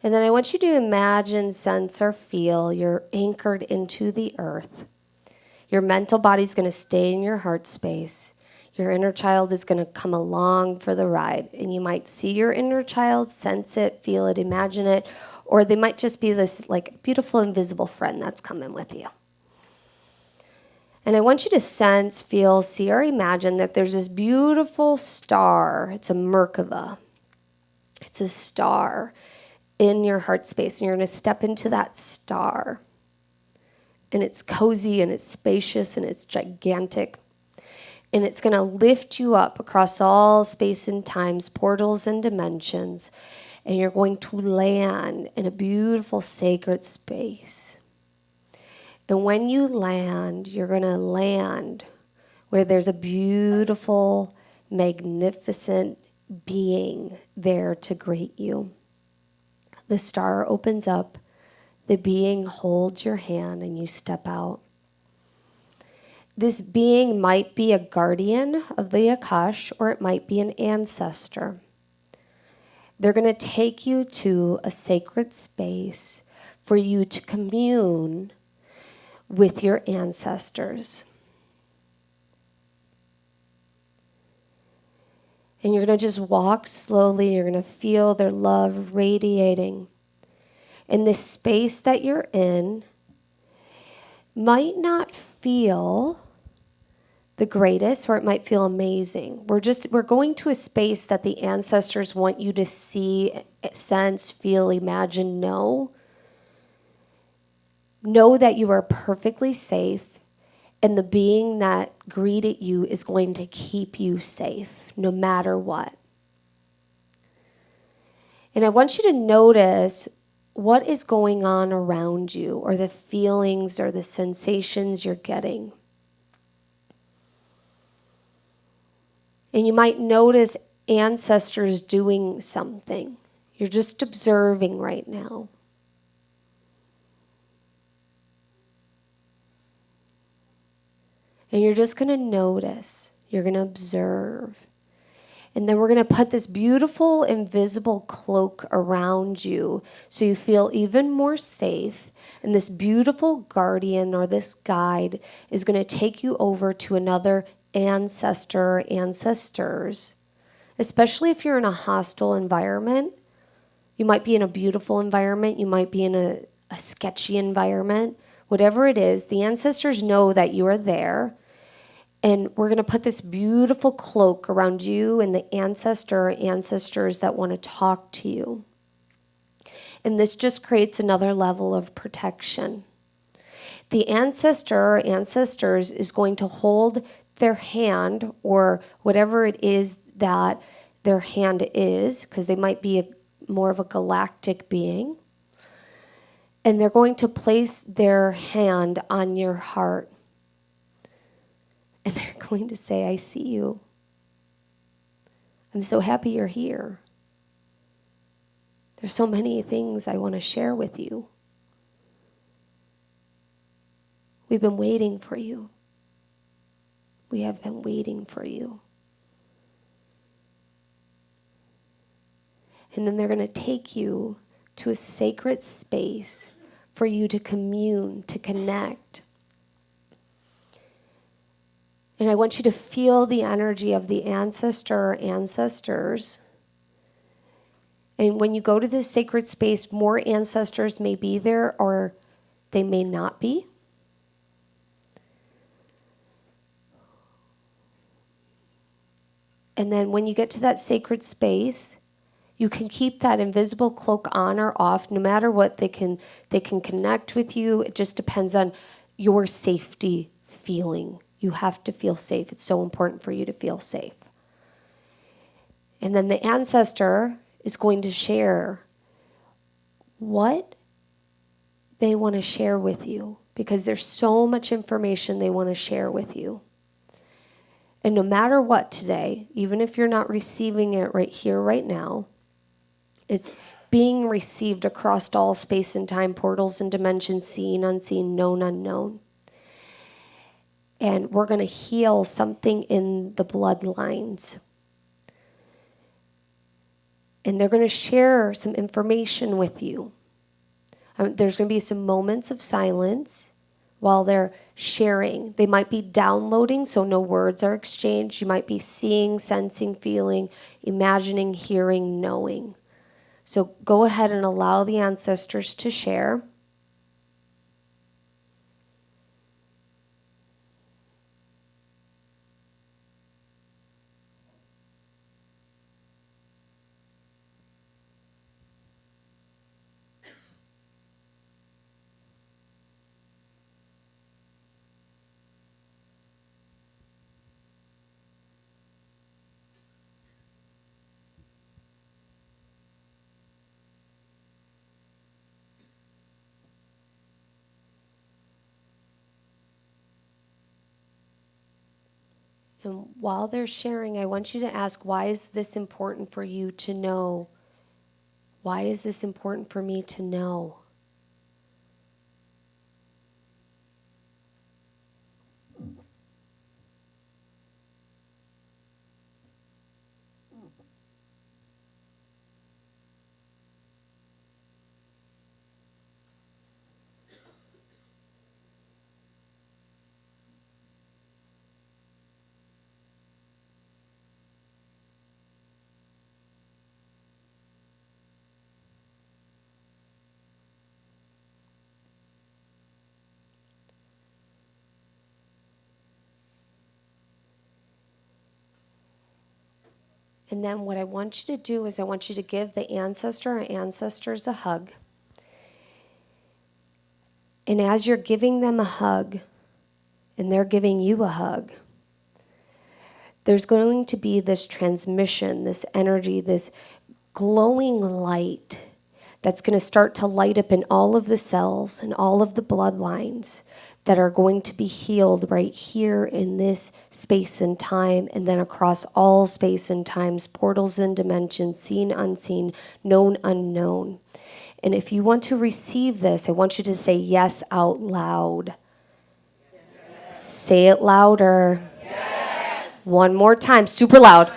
And then I want you to imagine, sense, or feel you're anchored into the earth. Your mental body's going to stay in your heart space. Your inner child is going to come along for the ride, and you might see your inner child, sense it, feel it, imagine it, or they might just be this like beautiful invisible friend that's coming with you. And I want you to sense, feel, see, or imagine that there's this beautiful star. It's a Merkaba. It's a star in your heart space, and you're going to step into that star. And it's cozy, and it's spacious, and it's gigantic. And it's going to lift you up across all space and times, portals and dimensions. And you're going to land in a beautiful sacred space. And when you land, you're going to land where there's a beautiful, magnificent being there to greet you. The star opens up, the being holds your hand, and you step out. This being might be a guardian of the Akash, or it might be an ancestor. They're going to take you to a sacred space for you to commune with your ancestors. And you're going to just walk slowly. You're going to feel their love radiating. And this space that you're in might not feel the greatest, or it might feel amazing. We're going to a space that the ancestors want you to see, sense, feel, imagine, know. Know that you are perfectly safe, and the being that greeted you is going to keep you safe no matter what. And I want you to notice what is going on around you, or the feelings or the sensations you're getting. And you might notice ancestors doing something. You're just observing right now. And you're just going to notice. You're going to observe. And then we're going to put this beautiful invisible cloak around you so you feel even more safe. And this beautiful guardian or this guide is going to take you over to another ancestor, ancestors, especially if you're in a hostile environment. You might be in a beautiful environment. You might be in a sketchy environment. Whatever it is, the ancestors know that you are there. And we're going to put this beautiful cloak around you and the ancestors that want to talk to you. And this just creates another level of protection. The ancestors is going to hold their hand, or whatever it is that their hand is, because they might be more of a galactic being. And they're going to place their hand on your heart. And they're going to say, I see you. I'm so happy you're here. There's so many things I want to share with you. We've been waiting for you. We have been waiting for you. And then they're going to take you to a sacred space for you to commune, to connect. And I want you to feel the energy of the ancestors. And when you go to this sacred space, more ancestors may be there or they may not be. And then when you get to that sacred space, you can keep that invisible cloak on or off, no matter what. They can connect with you. It just depends on your safety feeling. You have to feel safe. It's so important for you to feel safe. And then the ancestor is going to share what they want to share with you, because there's so much information they want to share with you. And no matter what today, even if you're not receiving it right here, right now, it's being received across all space and time, portals and dimensions, seen, unseen, known, unknown. And we're going to heal something in the bloodlines. And they're going to share some information with you. There's going to be some moments of silence while they're sharing. They might be downloading, so no words are exchanged. You might be seeing, sensing, feeling, imagining, hearing, knowing. So go ahead and allow the ancestors to share. And while they're sharing, I want you to ask, why is this important for you to know? Why is this important for me to know? And then what I want you to do is I want you to give the ancestor or ancestors a hug. And as you're giving them a hug, and they're giving you a hug, there's going to be this transmission, this energy, this glowing light that's going to start to light up in all of the cells and all of the bloodlines that are going to be healed right here in this space and time, and then across all space and times, portals and dimensions, seen, unseen, known, unknown. And if you want to receive this, I want you to say yes out loud. Yes. Say it louder. Yes. One more time, super loud.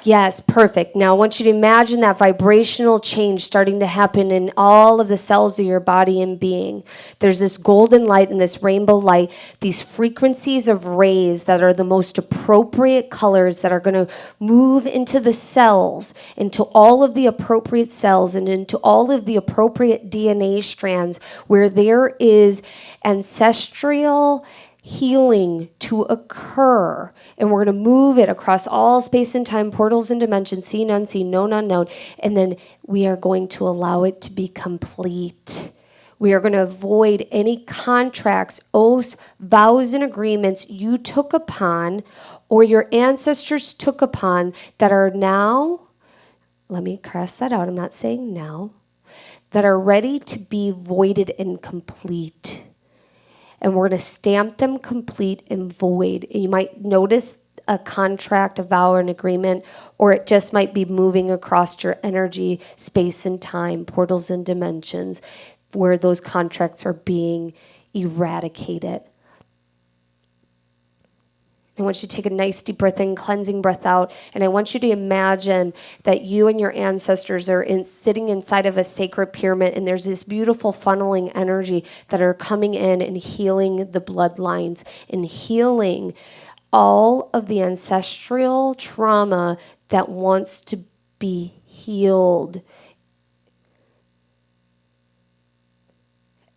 Yes, perfect. Now I want you to imagine that vibrational change starting to happen in all of the cells of your body and being. There's this golden light and this rainbow light, these frequencies of rays that are the most appropriate colors that are going to move into the cells, into all of the appropriate cells and into all of the appropriate DNA strands where there is ancestral healing to occur, and we're going to move it across all space and time, portals and dimensions, seen, unseen, known, unknown, and then we are going to allow it to be complete. We are going to avoid any contracts, oaths, vows, and agreements you took upon or your ancestors took upon that are now, let me cross that out, I'm not saying now, that are ready to be voided and complete. And we're going to stamp them complete and void. And you might notice a contract, a vow, or an agreement, or it just might be moving across your energy, space, and time, portals and dimensions, where those contracts are being eradicated. I want you to take a nice deep breath in, cleansing breath out, and I want you to imagine that you and your ancestors are sitting inside of a sacred pyramid, and there's this beautiful funneling energy that are coming in and healing the bloodlines and healing all of the ancestral trauma that wants to be healed.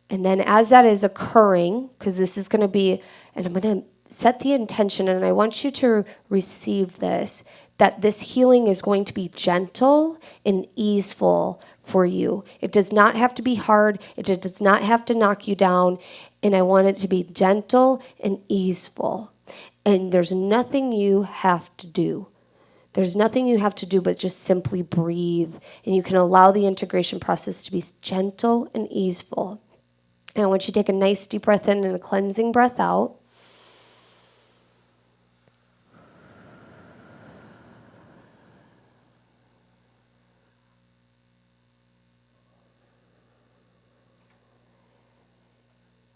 And then as that is occurring, because this is going to be, and I'm going to set the intention, and I want you to receive this, that this healing is going to be gentle and easeful for you. It does not have to be hard. It does not have to knock you down. And I want it to be gentle and easeful. And there's nothing you have to do. There's nothing you have to do but just simply breathe. And you can allow the integration process to be gentle and easeful. And I want you to take a nice deep breath in and a cleansing breath out.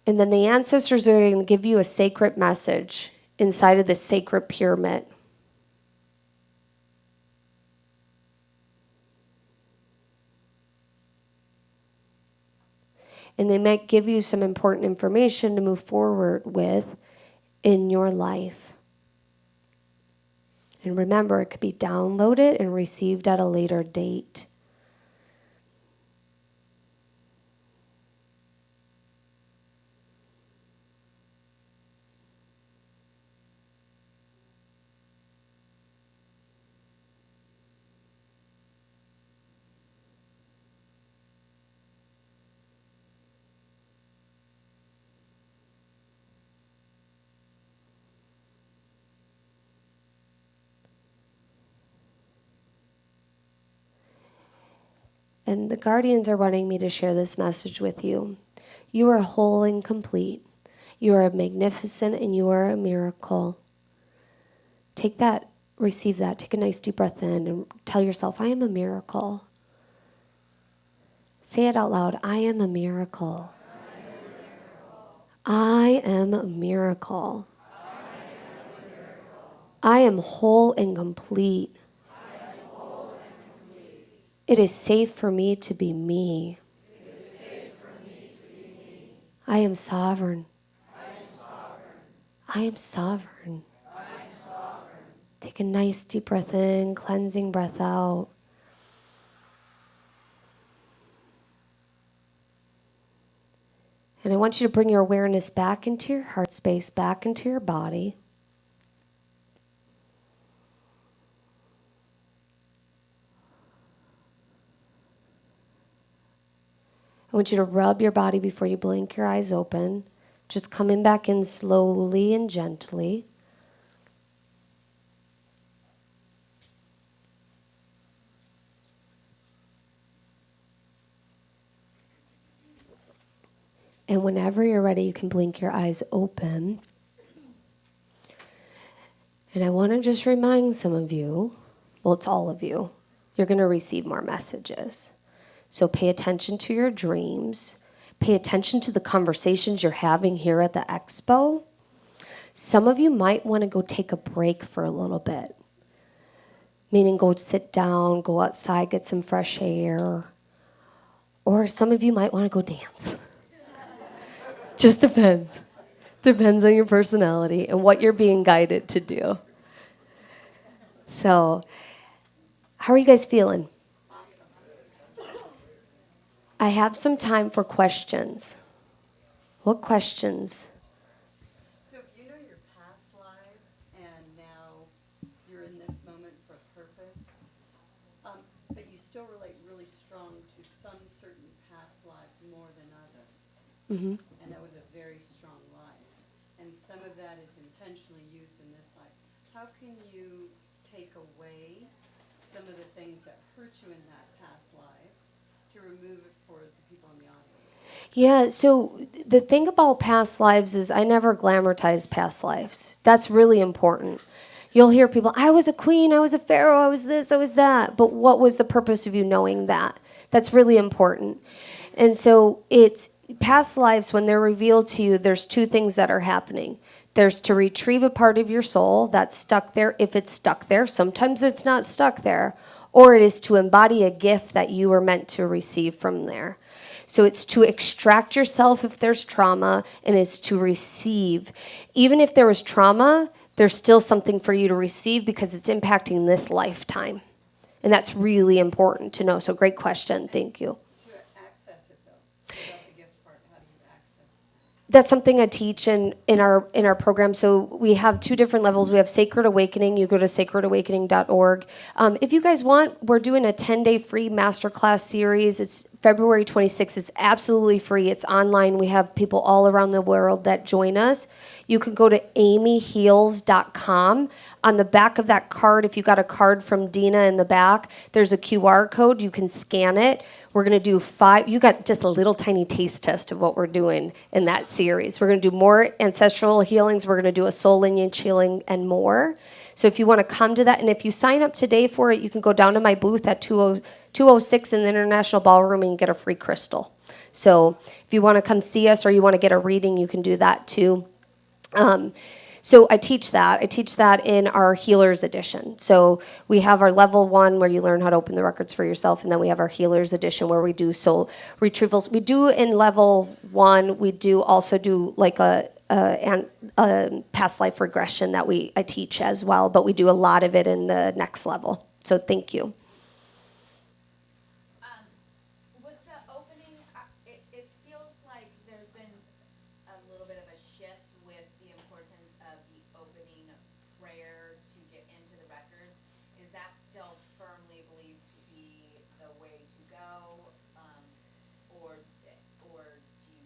And then the ancestors are going to give you a sacred message inside of this sacred pyramid. And they might give you some important information to move forward with in your life. And remember, it could be downloaded and received at a later date. And the guardians are wanting me to share this message with you. You are whole and complete. You are magnificent and you are a miracle. Take that, receive that. Take a nice deep breath in and tell yourself, I am a miracle. Say it out loud. I am a miracle. I am a miracle. I am whole and complete. It is safe for me to be me. I am sovereign. I am sovereign. Take a nice deep breath in, cleansing breath out. And I want you to bring your awareness back into your heart space, back into your body. I want you to rub your body before you blink your eyes open. Just coming back in slowly and gently. And whenever you're ready, you can blink your eyes open. And I want to just remind some of you, well, it's all of you, you're going to receive more messages. So pay attention to your dreams. Pay attention to the conversations you're having here at the expo. Some of you might want to go take a break for a little bit. Meaning go sit down, go outside, get some fresh air. Or some of you might want to go dance. Just depends. Depends on your personality and what you're being guided to do. So, how are you guys feeling? I have some time for questions. What questions? So if you know your past lives and now you're in this moment for purpose, but you still relate really strong to some certain past lives more than others, and that was a very strong life, and some of that is intentionally used in this life, how can you take away some of the things that hurt you in that past life to remove it for the people in the audience? Yeah, so the thing about past lives is I never glamorize past lives. That's really important. You'll hear people, I was a queen, I was a pharaoh, I was this, I was that. But what was the purpose of you knowing that? That's really important. And so it's past lives, when they're revealed to you, there's two things that are happening. There's to retrieve a part of your soul that's stuck there, if it's stuck there. Sometimes it's not stuck there. Or it is to embody a gift that you were meant to receive from there. So it's to extract yourself if there's trauma, and it's to receive. Even if there was trauma, there's still something for you to receive because it's impacting this lifetime. And that's really important to know. So great question. Thank you. To access it, though, without the gift part, how do you access it? That's something I teach in our program. So we have two different levels. We have Sacred Awakening. You go to sacredawakening.org. If you guys want, we're doing a 10-day free masterclass series. It's February 26th. It's absolutely free. It's online. We have people all around the world that join us. You can go to amyheals.com. On the back of that card, if you got a card from Dina in the back, there's a QR code. You can scan it. We're going to do 5. You got just a little tiny taste test of what we're doing in that series. We're going to do more ancestral healings. We're going to do a soul lineage healing and more. So if you want to come to that, and if you sign up today for it, you can go down to my booth at 206 in the International Ballroom and you get a free crystal. So if you want to come see us or you want to get a reading, you can do that too. So I teach that. I teach that in our Healers Edition. So we have our level 1 where you learn how to open the records for yourself, and then we have our Healers Edition where we do soul retrievals. We do in level 1. We do also do like a past life regression that I teach as well, but we do a lot of it in the next level. So thank you. With the opening, it feels like there's been a little bit of a shift with the importance of the opening prayer to get into the records. Is that still firmly believed to be the way to go, or do you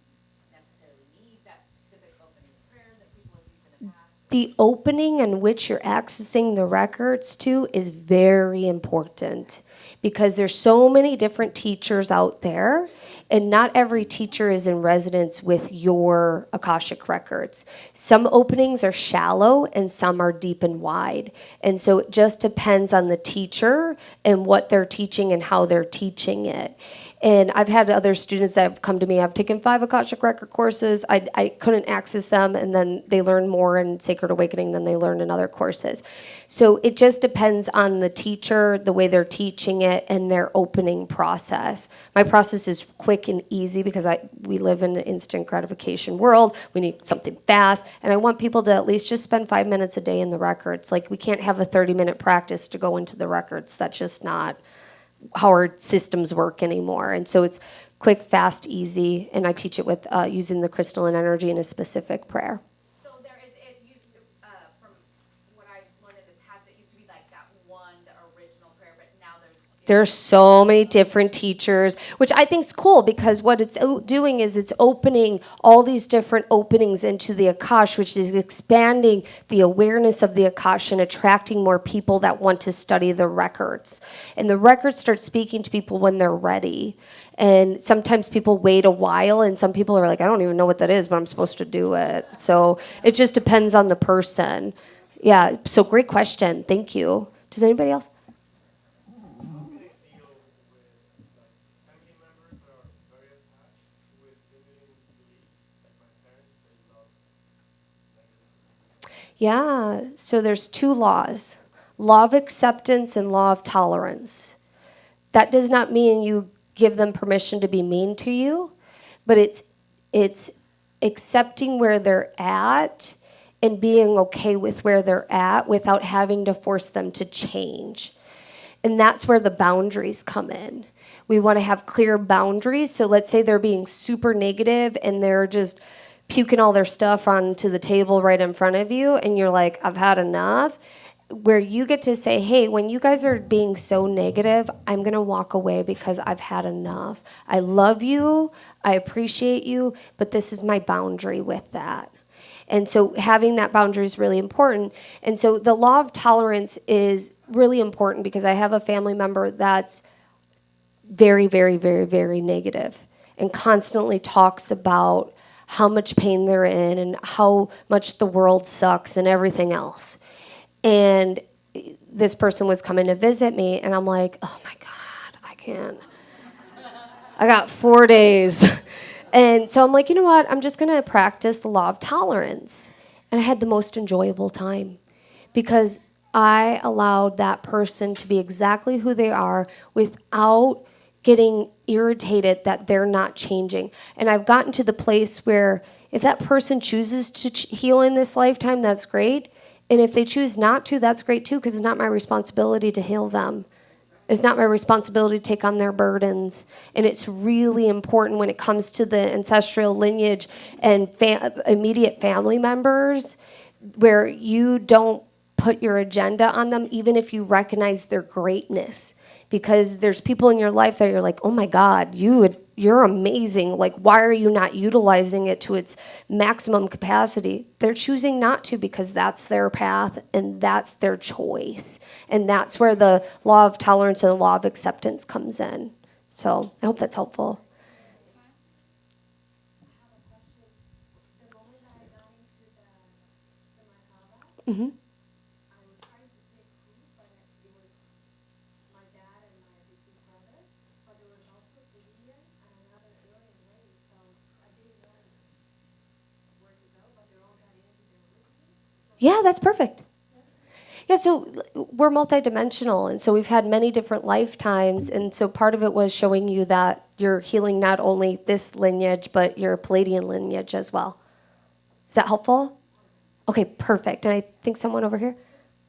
necessarily need that specific opening prayer that people have used in the past? The opening in which you're accessing the records to is very important because there's so many different teachers out there, and not every teacher is in resonance with your Akashic records. Some openings are shallow and some are deep and wide. And so it just depends on the teacher and what they're teaching and how they're teaching it. And I've had other students that have come to me. I've taken 5 Akashic Record courses. I couldn't access them, and then they learn more in Sacred Awakening than they learn in other courses. So it just depends on the teacher, the way they're teaching it, and their opening process. My process is quick and easy because we live in an instant gratification world. We need something fast, and I want people to at least just spend 5 minutes a day in the records. Like, we can't have a 30-minute practice to go into the records. That's just not how our systems work anymore. And so it's quick, fast, easy, and I teach it with using the crystalline energy in a specific prayer. So it used to, from what I've learned in the past, it used to be like that one, the original prayer, but now there's so many different teachers, which I think is cool because what it's doing is it's opening all these different openings into the Akash, which is expanding the awareness of the Akash and attracting more people that want to study the records. And the records start speaking to people when they're ready. And sometimes people wait a while, and some people are like, I don't even know what that is, but I'm supposed to do it. So it just depends on the person. Yeah, so great question. Thank you. Does anybody else? Yeah, so there's 2 laws, law of acceptance and law of tolerance. That does not mean you give them permission to be mean to you, but it's accepting where they're at and being okay with where they're at without having to force them to change. And that's where the boundaries come in. We want to have clear boundaries. So let's say they're being super negative and they're just puking all their stuff onto the table right in front of you, and you're like, I've had enough. Where you get to say, hey, when you guys are being so negative, I'm going to walk away because I've had enough. I love you, I appreciate you, but this is my boundary with that. And so having that boundary is really important. And so the law of tolerance is really important because I have a family member that's very, very, very, very negative and constantly talks about how much pain they're in and how much the world sucks and everything else. And this person was coming to visit me, and I'm like, oh my God, I can't. I got 4 days. And so I'm like, you know what? I'm just going to practice the law of tolerance. And I had the most enjoyable time because I allowed that person to be exactly who they are without getting irritated that they're not changing. And I've gotten to the place where if that person chooses to heal in this lifetime, that's great. And if they choose not to, that's great too, because it's not my responsibility to heal them. It's not my responsibility to take on their burdens. And it's really important when it comes to the ancestral lineage and immediate family members where you don't put your agenda on them, even if you recognize their greatness. Because there's people in your life that you're like, oh my God, you're amazing. Like, why are you not utilizing it to its maximum capacity? They're choosing not to because that's their path and that's their choice. And that's where the law of tolerance and the law of acceptance comes in. So I hope that's helpful. Mm-hmm. Yeah, that's perfect. Yeah, so we're multidimensional, and so we've had many different lifetimes, and so part of it was showing you that you're healing not only this lineage, but your Palladian lineage as well. Is that helpful? Okay, perfect. And I think someone over here.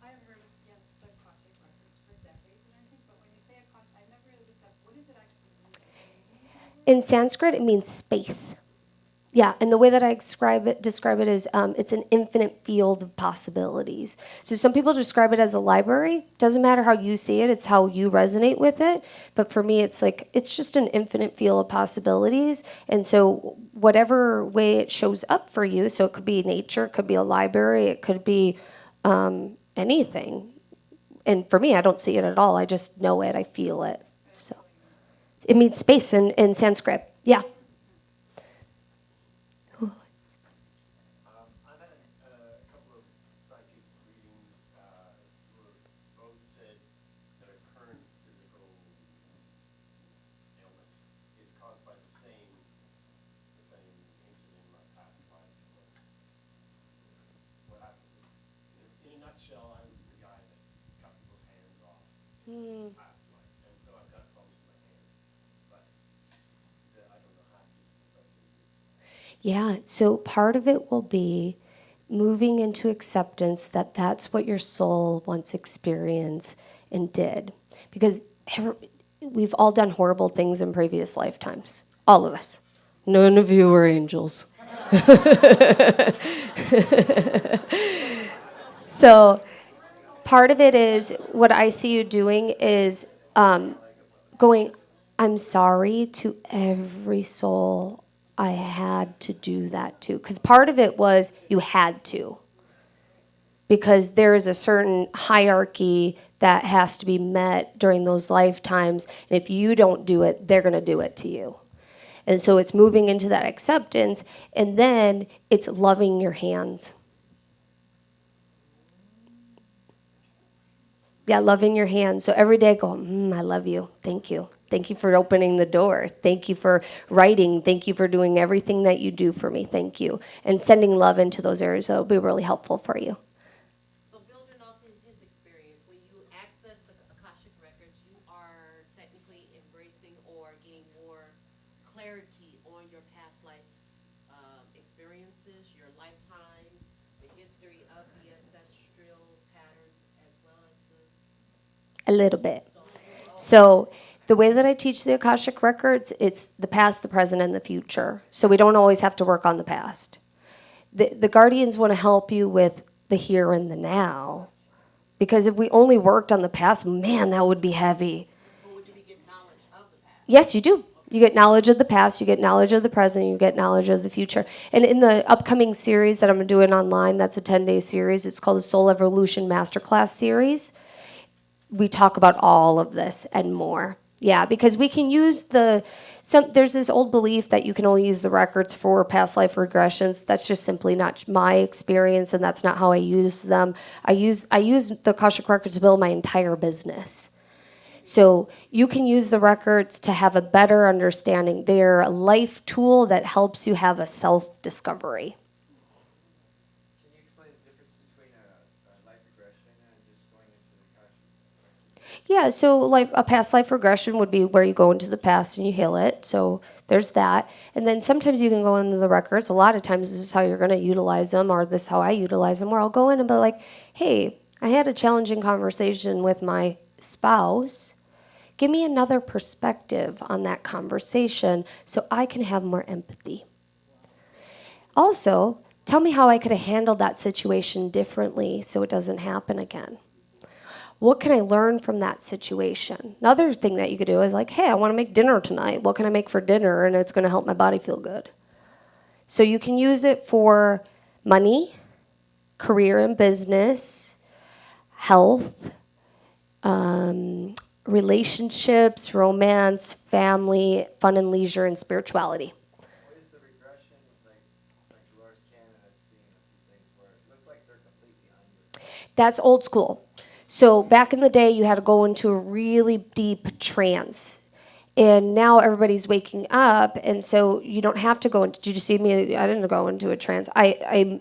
I have heard of, yes, the Akashic records for decades and everything, but when you say Akashic, I never really looked up, what does it actually mean? In Sanskrit, it means space. Yeah, and the way that I describe it is it's an infinite field of possibilities. So some people describe it as a library. Doesn't matter how you see it; it's how you resonate with it. But for me, it's like it's just an infinite field of possibilities. And so whatever way it shows up for you, so it could be nature, it could be a library, it could be anything. And for me, I don't see it at all. I just know it. I feel it. So it means space in Sanskrit. Yeah. I've had a couple of psychic readings where both said that a current physical ailment is caused by the same incident in my past life. So what happened? In a nutshell, I was the guy that cut people's hands off in my past life, and so I've got problems with my hand. But I don't know how to use it, but Yeah, so part of it will be moving into acceptance that that's what your soul once experienced and did. Because we've all done horrible things in previous lifetimes. All of us. None of you are angels. So part of it is what I see you doing is going, I'm sorry to every soul I had to do that to. Because part of it was you had to. Because there is a certain hierarchy that has to be met during those lifetimes. And if you don't do it, they're going to do it to you. And so it's moving into that acceptance. And then it's loving your hands. Yeah, loving your hands. So every day I go, I love you. Thank you. Thank you for opening the door. Thank you for writing. Thank you for doing everything that you do for me. Thank you. And sending love into those areas. That will be really helpful for you. So building off in his experience, when you access the Akashic records, you are technically embracing or getting more clarity on your past life experiences, your lifetimes, the history of the ancestral patterns, as well as the... A little bit. So the way that I teach the Akashic records, it's the past, the present, and the future. So we don't always have to work on the past. The guardians want to help you with the here and the now. Because if we only worked on the past, man, that would be heavy. Or would you be getting knowledge of the past? Yes, you do. You get knowledge of the past, you get knowledge of the present, you get knowledge of the future. And in the upcoming series that I'm doing online, that's a 10-day series. It's called the Soul Evolution Masterclass series. We talk about all of this and more. Yeah, because we can use there's this old belief that you can only use the records for past life regressions. That's just simply not my experience, and that's not how I use them. I use the Akashic records to build my entire business. So you can use the records to have a better understanding. They're a life tool that helps you have a self-discovery. Can you explain the difference between a life regression and just going into the Akashic? Yeah, so a past life regression would be where you go into the past and you heal it. So there's that. And then sometimes you can go into the records. A lot of times this is how you're going to utilize them, or this is how I utilize them, where I'll go in and be like, hey, I had a challenging conversation with my spouse. Give me another perspective on that conversation so I can have more empathy. Also, tell me how I could have handled that situation differently so it doesn't happen again. What can I learn from that situation? Another thing that you could do is like, hey, I want to make dinner tonight. What can I make for dinner? And it's going to help my body feel good. So you can use it for money, career and business, health, relationships, romance, family, fun and leisure, and spirituality. What is the regression like Dolores Cannon? I've seen a few things where it looks like they're completely under. That's old school. So back in the day, you had to go into a really deep trance. And now everybody's waking up, and so you don't have to go into. Did you see me? I didn't go into a trance. I'm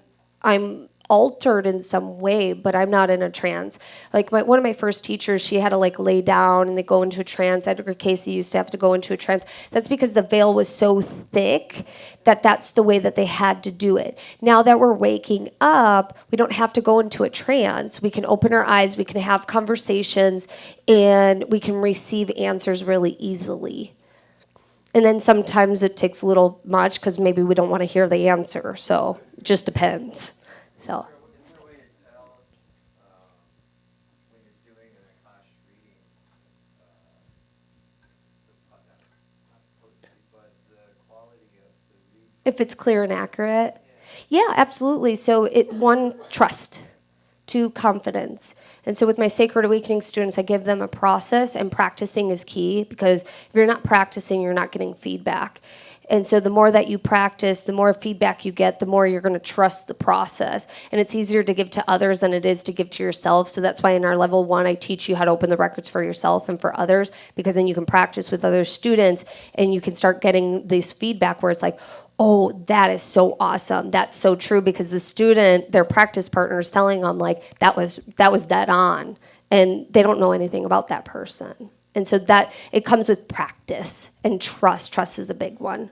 altered in some way, but I'm not in a trance. Like one of my first teachers, she had to like lay down and they go into a trance. Edgar Casey used to have to go into a trance. That's because the veil was so thick that that's the way that they had to do it. Now that we're waking up, we don't have to go into a trance. We can open our eyes, we can have conversations, and we can receive answers really easily. And then sometimes it takes a little much because maybe we don't want to hear the answer. So it just depends. So. Is there a way to tell when you're doing an Akashic reading, not potency, but the quality of the reading? If it's clear and accurate? Yeah, absolutely. So one, trust. Two, confidence. And so with my Sacred Awakening students, I give them a process, and practicing is key because if you're not practicing, you're not getting feedback. And so the more that you practice, the more feedback you get, the more you're going to trust the process. And it's easier to give to others than it is to give to yourself. So that's why in our level 1, I teach you how to open the records for yourself and for others, because then you can practice with other students and you can start getting this feedback where it's like, oh, that is so awesome. That's so true, because the student, their practice partner is telling them like, that was dead on. And they don't know anything about that person. And so that it comes with practice and trust. Trust is a big one.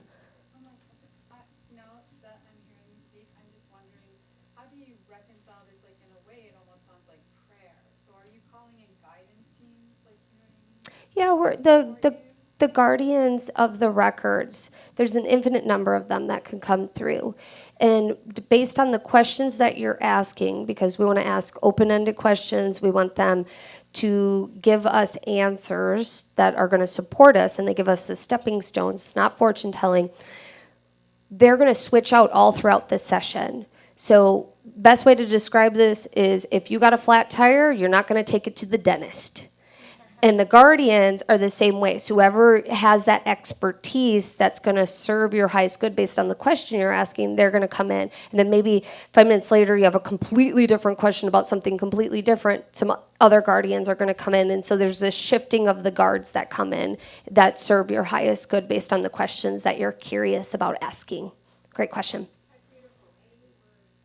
Now that I'm hearing you speak, I'm just wondering, how do you reconcile this? Like, in a way, it almost sounds like prayer. So are you calling in guidance teams? Like, you know what I mean? Yeah, we're the guardians of the records. There's an infinite number of them that can come through. And based on the questions that you're asking, because we want to ask open-ended questions, we want them to give us answers that are going to support us, and they give us the stepping stones. It's not fortune telling. They're going to switch out all throughout this session. So best way to describe this is if you got a flat tire, you're not going to take it to the dentist. And the guardians are the same way. So whoever has that expertise that's going to serve your highest good based on the question you're asking, they're going to come in. And then maybe 5 minutes later, you have a completely different question about something completely different. Some other guardians are going to come in. And so there's this shifting of the guards that come in that serve your highest good based on the questions that you're curious about asking. Great question.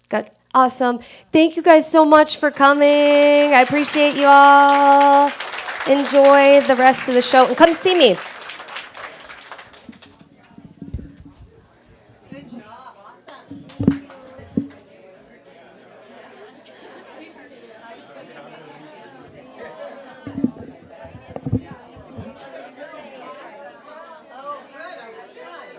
Good. Awesome. Thank you guys so much for coming. I appreciate you all. Enjoy the rest of the show and come see me. Good job, awesome. Oh, good, I was trying.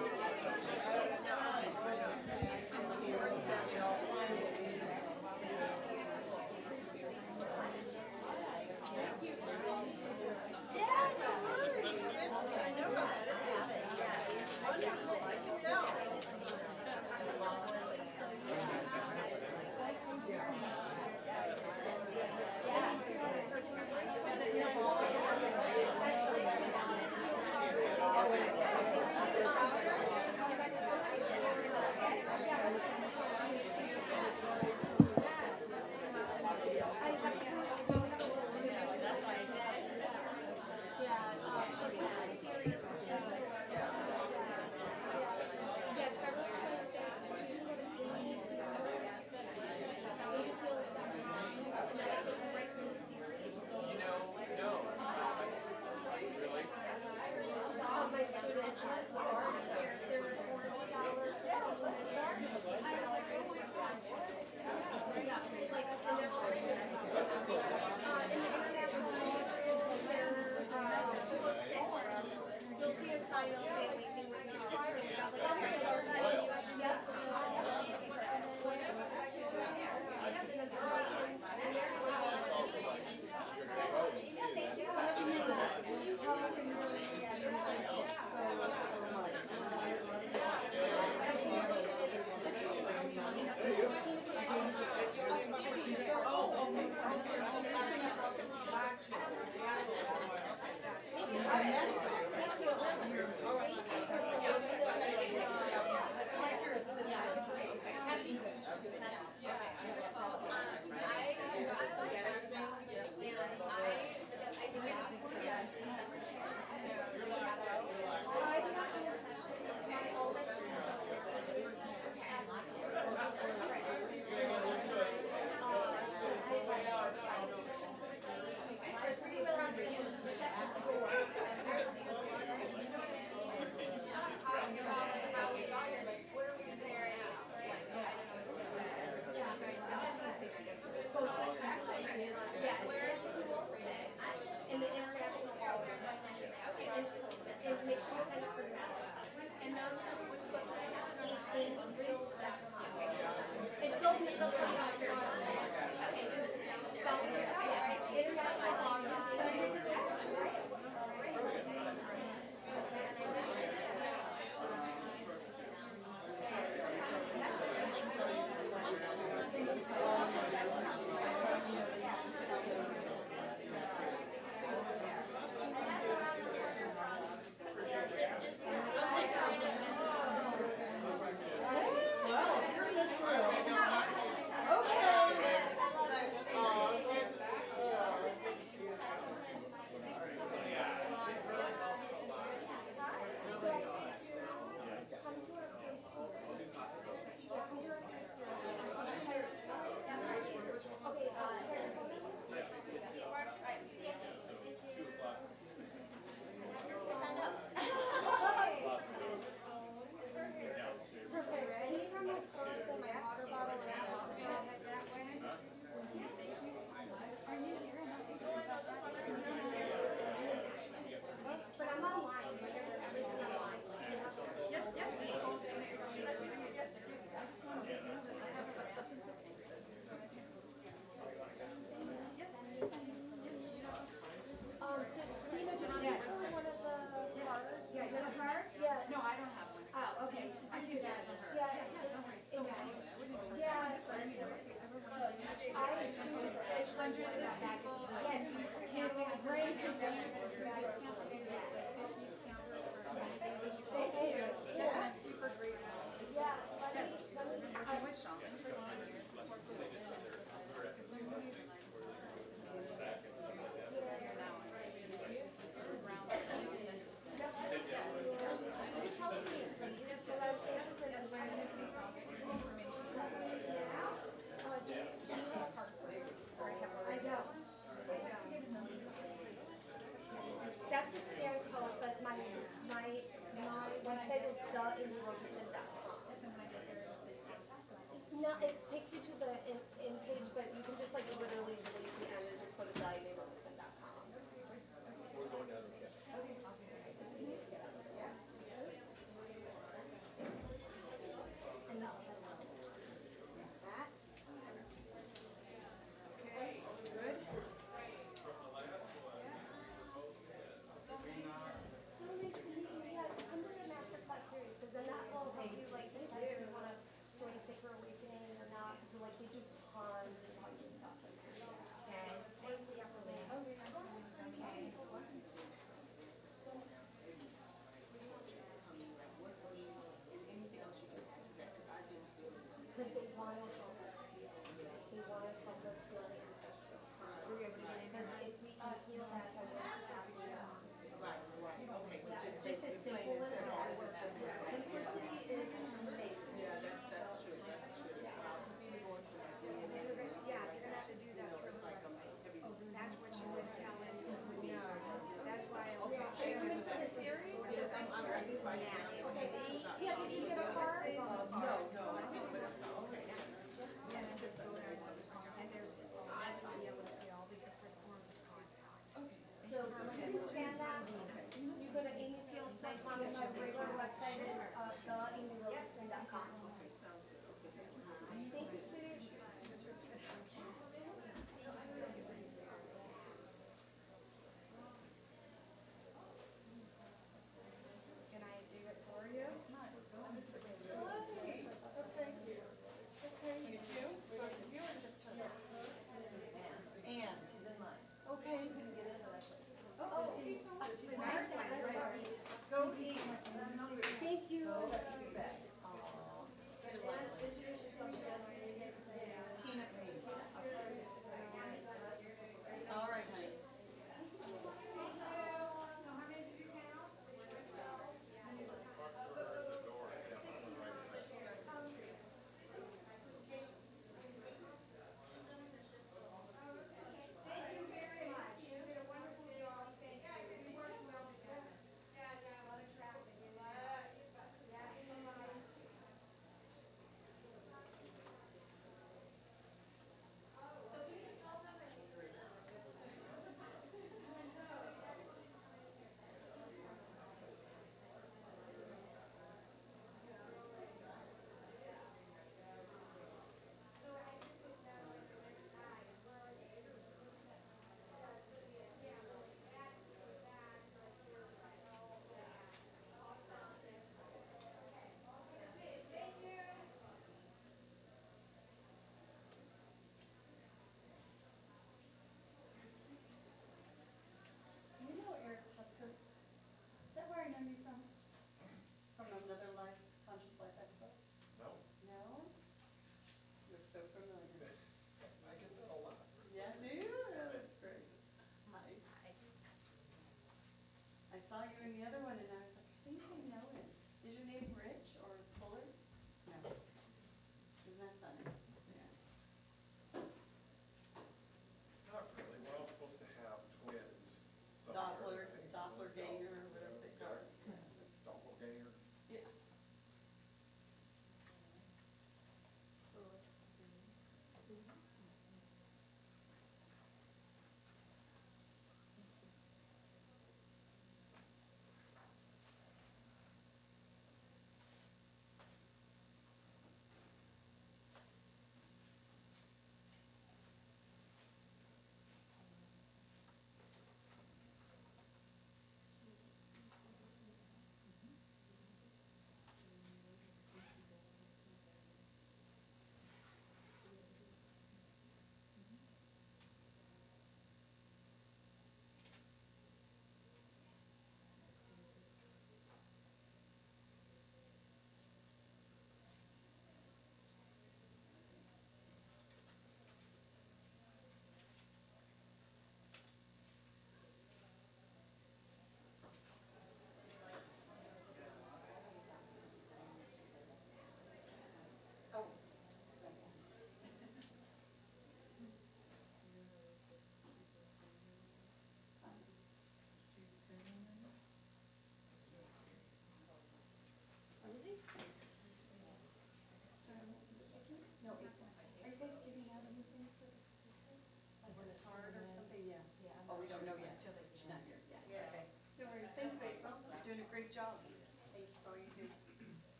I know about that. Wonderful, I can tell. teach you the in page, but you can just like literally delete the end and just go to valuerobenson.com. We're going down to the And that Okay, good. So nice to meet you. Yes, come to the masterclass series because then that will help you like decide if you want to join Sacred Awakening or not. Because like we do tons and tons of stuff in there. Okay, thank you, Kimberly. Okay. Because they want to help us heal. They want us to help us heal the ancestral. We're able to get in Because there. if we can heal that, then we're not passing it on. Right, right, okay, so Yeah, it's just just as basically simple plain as and that. simple. Simplicity is amazing. Yeah, that's true, that's true. Because even going through my DNA. Yeah, you're gonna have to do that for It's the like website. every. That's what she was telling me. That's why I was Thank you sharing for that. Yes, I did write it down. Yeah, did you get a card? No, I didn't, but that's, okay. Yes, just go there. And there's, you'll be able to see all the different forms of contact. So you can scan that. You go to amyfields.com and my regular website is theamyrobertson.com. Thank you, sweetie. Can I do it for you? You too? You were just her. Anne. She's in mine. Okay. Oh, it's a nice one. Go eat. Thank you. Tina. All right, honey. Thank you very much. You did a wonderful job. Thank you. You worked well together. A lot of traffic. Yeah, bye-bye. Do you know Eric Tucker? Is that where I know you from? From another life, Conscious Life Expo? No, No? Looks so familiar. I get that a lot. Yeah, do you? Oh, that's great. Hi. I saw you in the other one and I was like, I think I know him. Is your name Rich or Fuller? No. Isn't that funny? Yeah. Not really, we're all supposed to have twins. somewhere, I think. Doppler ganger or whatever they call it. It's doppelganger. Yeah.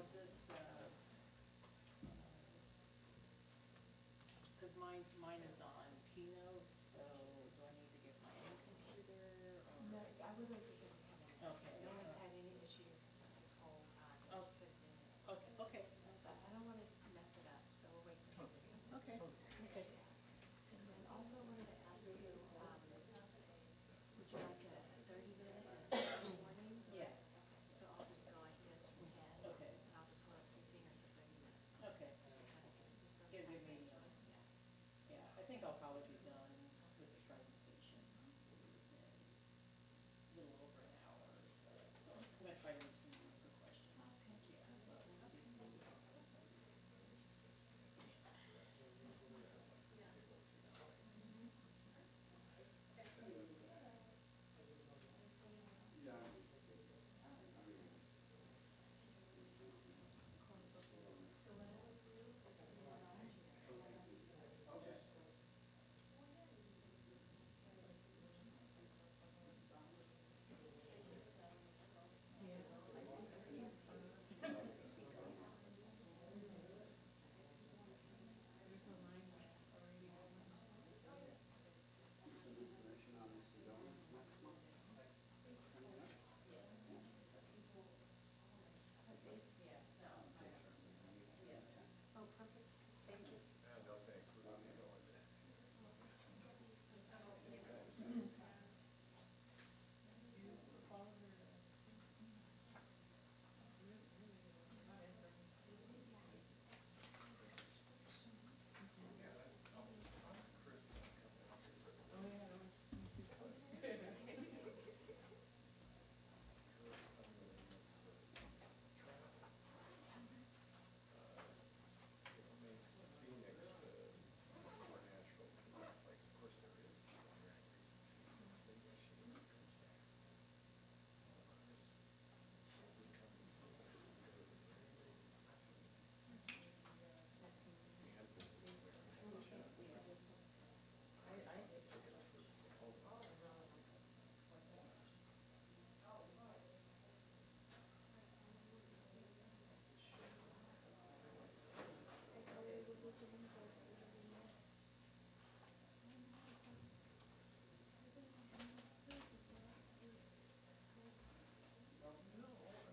is this, cause mine is on Keynote, so do I need to get my own computer or? No, I would like to get it in. Okay. No one's had any issues this whole time. Oh. Just put it in it. Okay. But I don't wanna mess it up, so we'll wait for somebody. Okay. And then also wanted to ask you, would you like a 30-minute warning? Yeah. So I'll just go like this from 10. Okay. And I'll just rest my fingers for 30 minutes. Okay. Give me, yeah, I think I'll probably be done with the presentation in a little over an hour. So I'm gonna try to leave some room for questions. Okay. Yeah, but we'll see. Oh, perfect. Thank you. No, thanks, we're not going there. It makes Phoenix the more natural place, of course there is,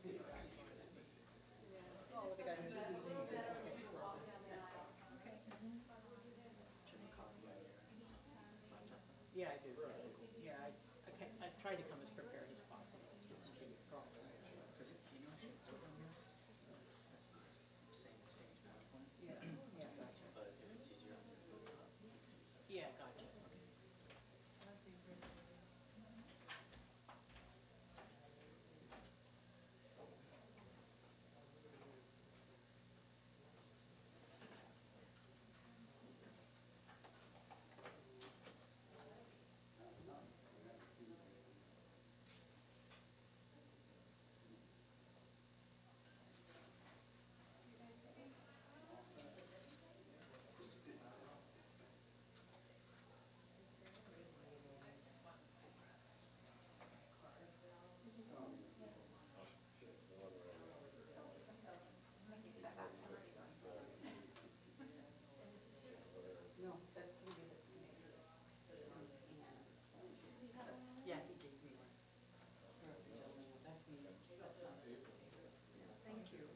you're angry some Phoenix, maybe I should have come back. Yeah, I do. Yeah, I try to come as prepared as possible, just in case cross. Yeah, gotcha. But if it's easier on your laptop, Yeah, gotcha. No, that's somebody that's gonna put it on his hand. Yeah, he gave me one. That's me. That's not it. Thank you.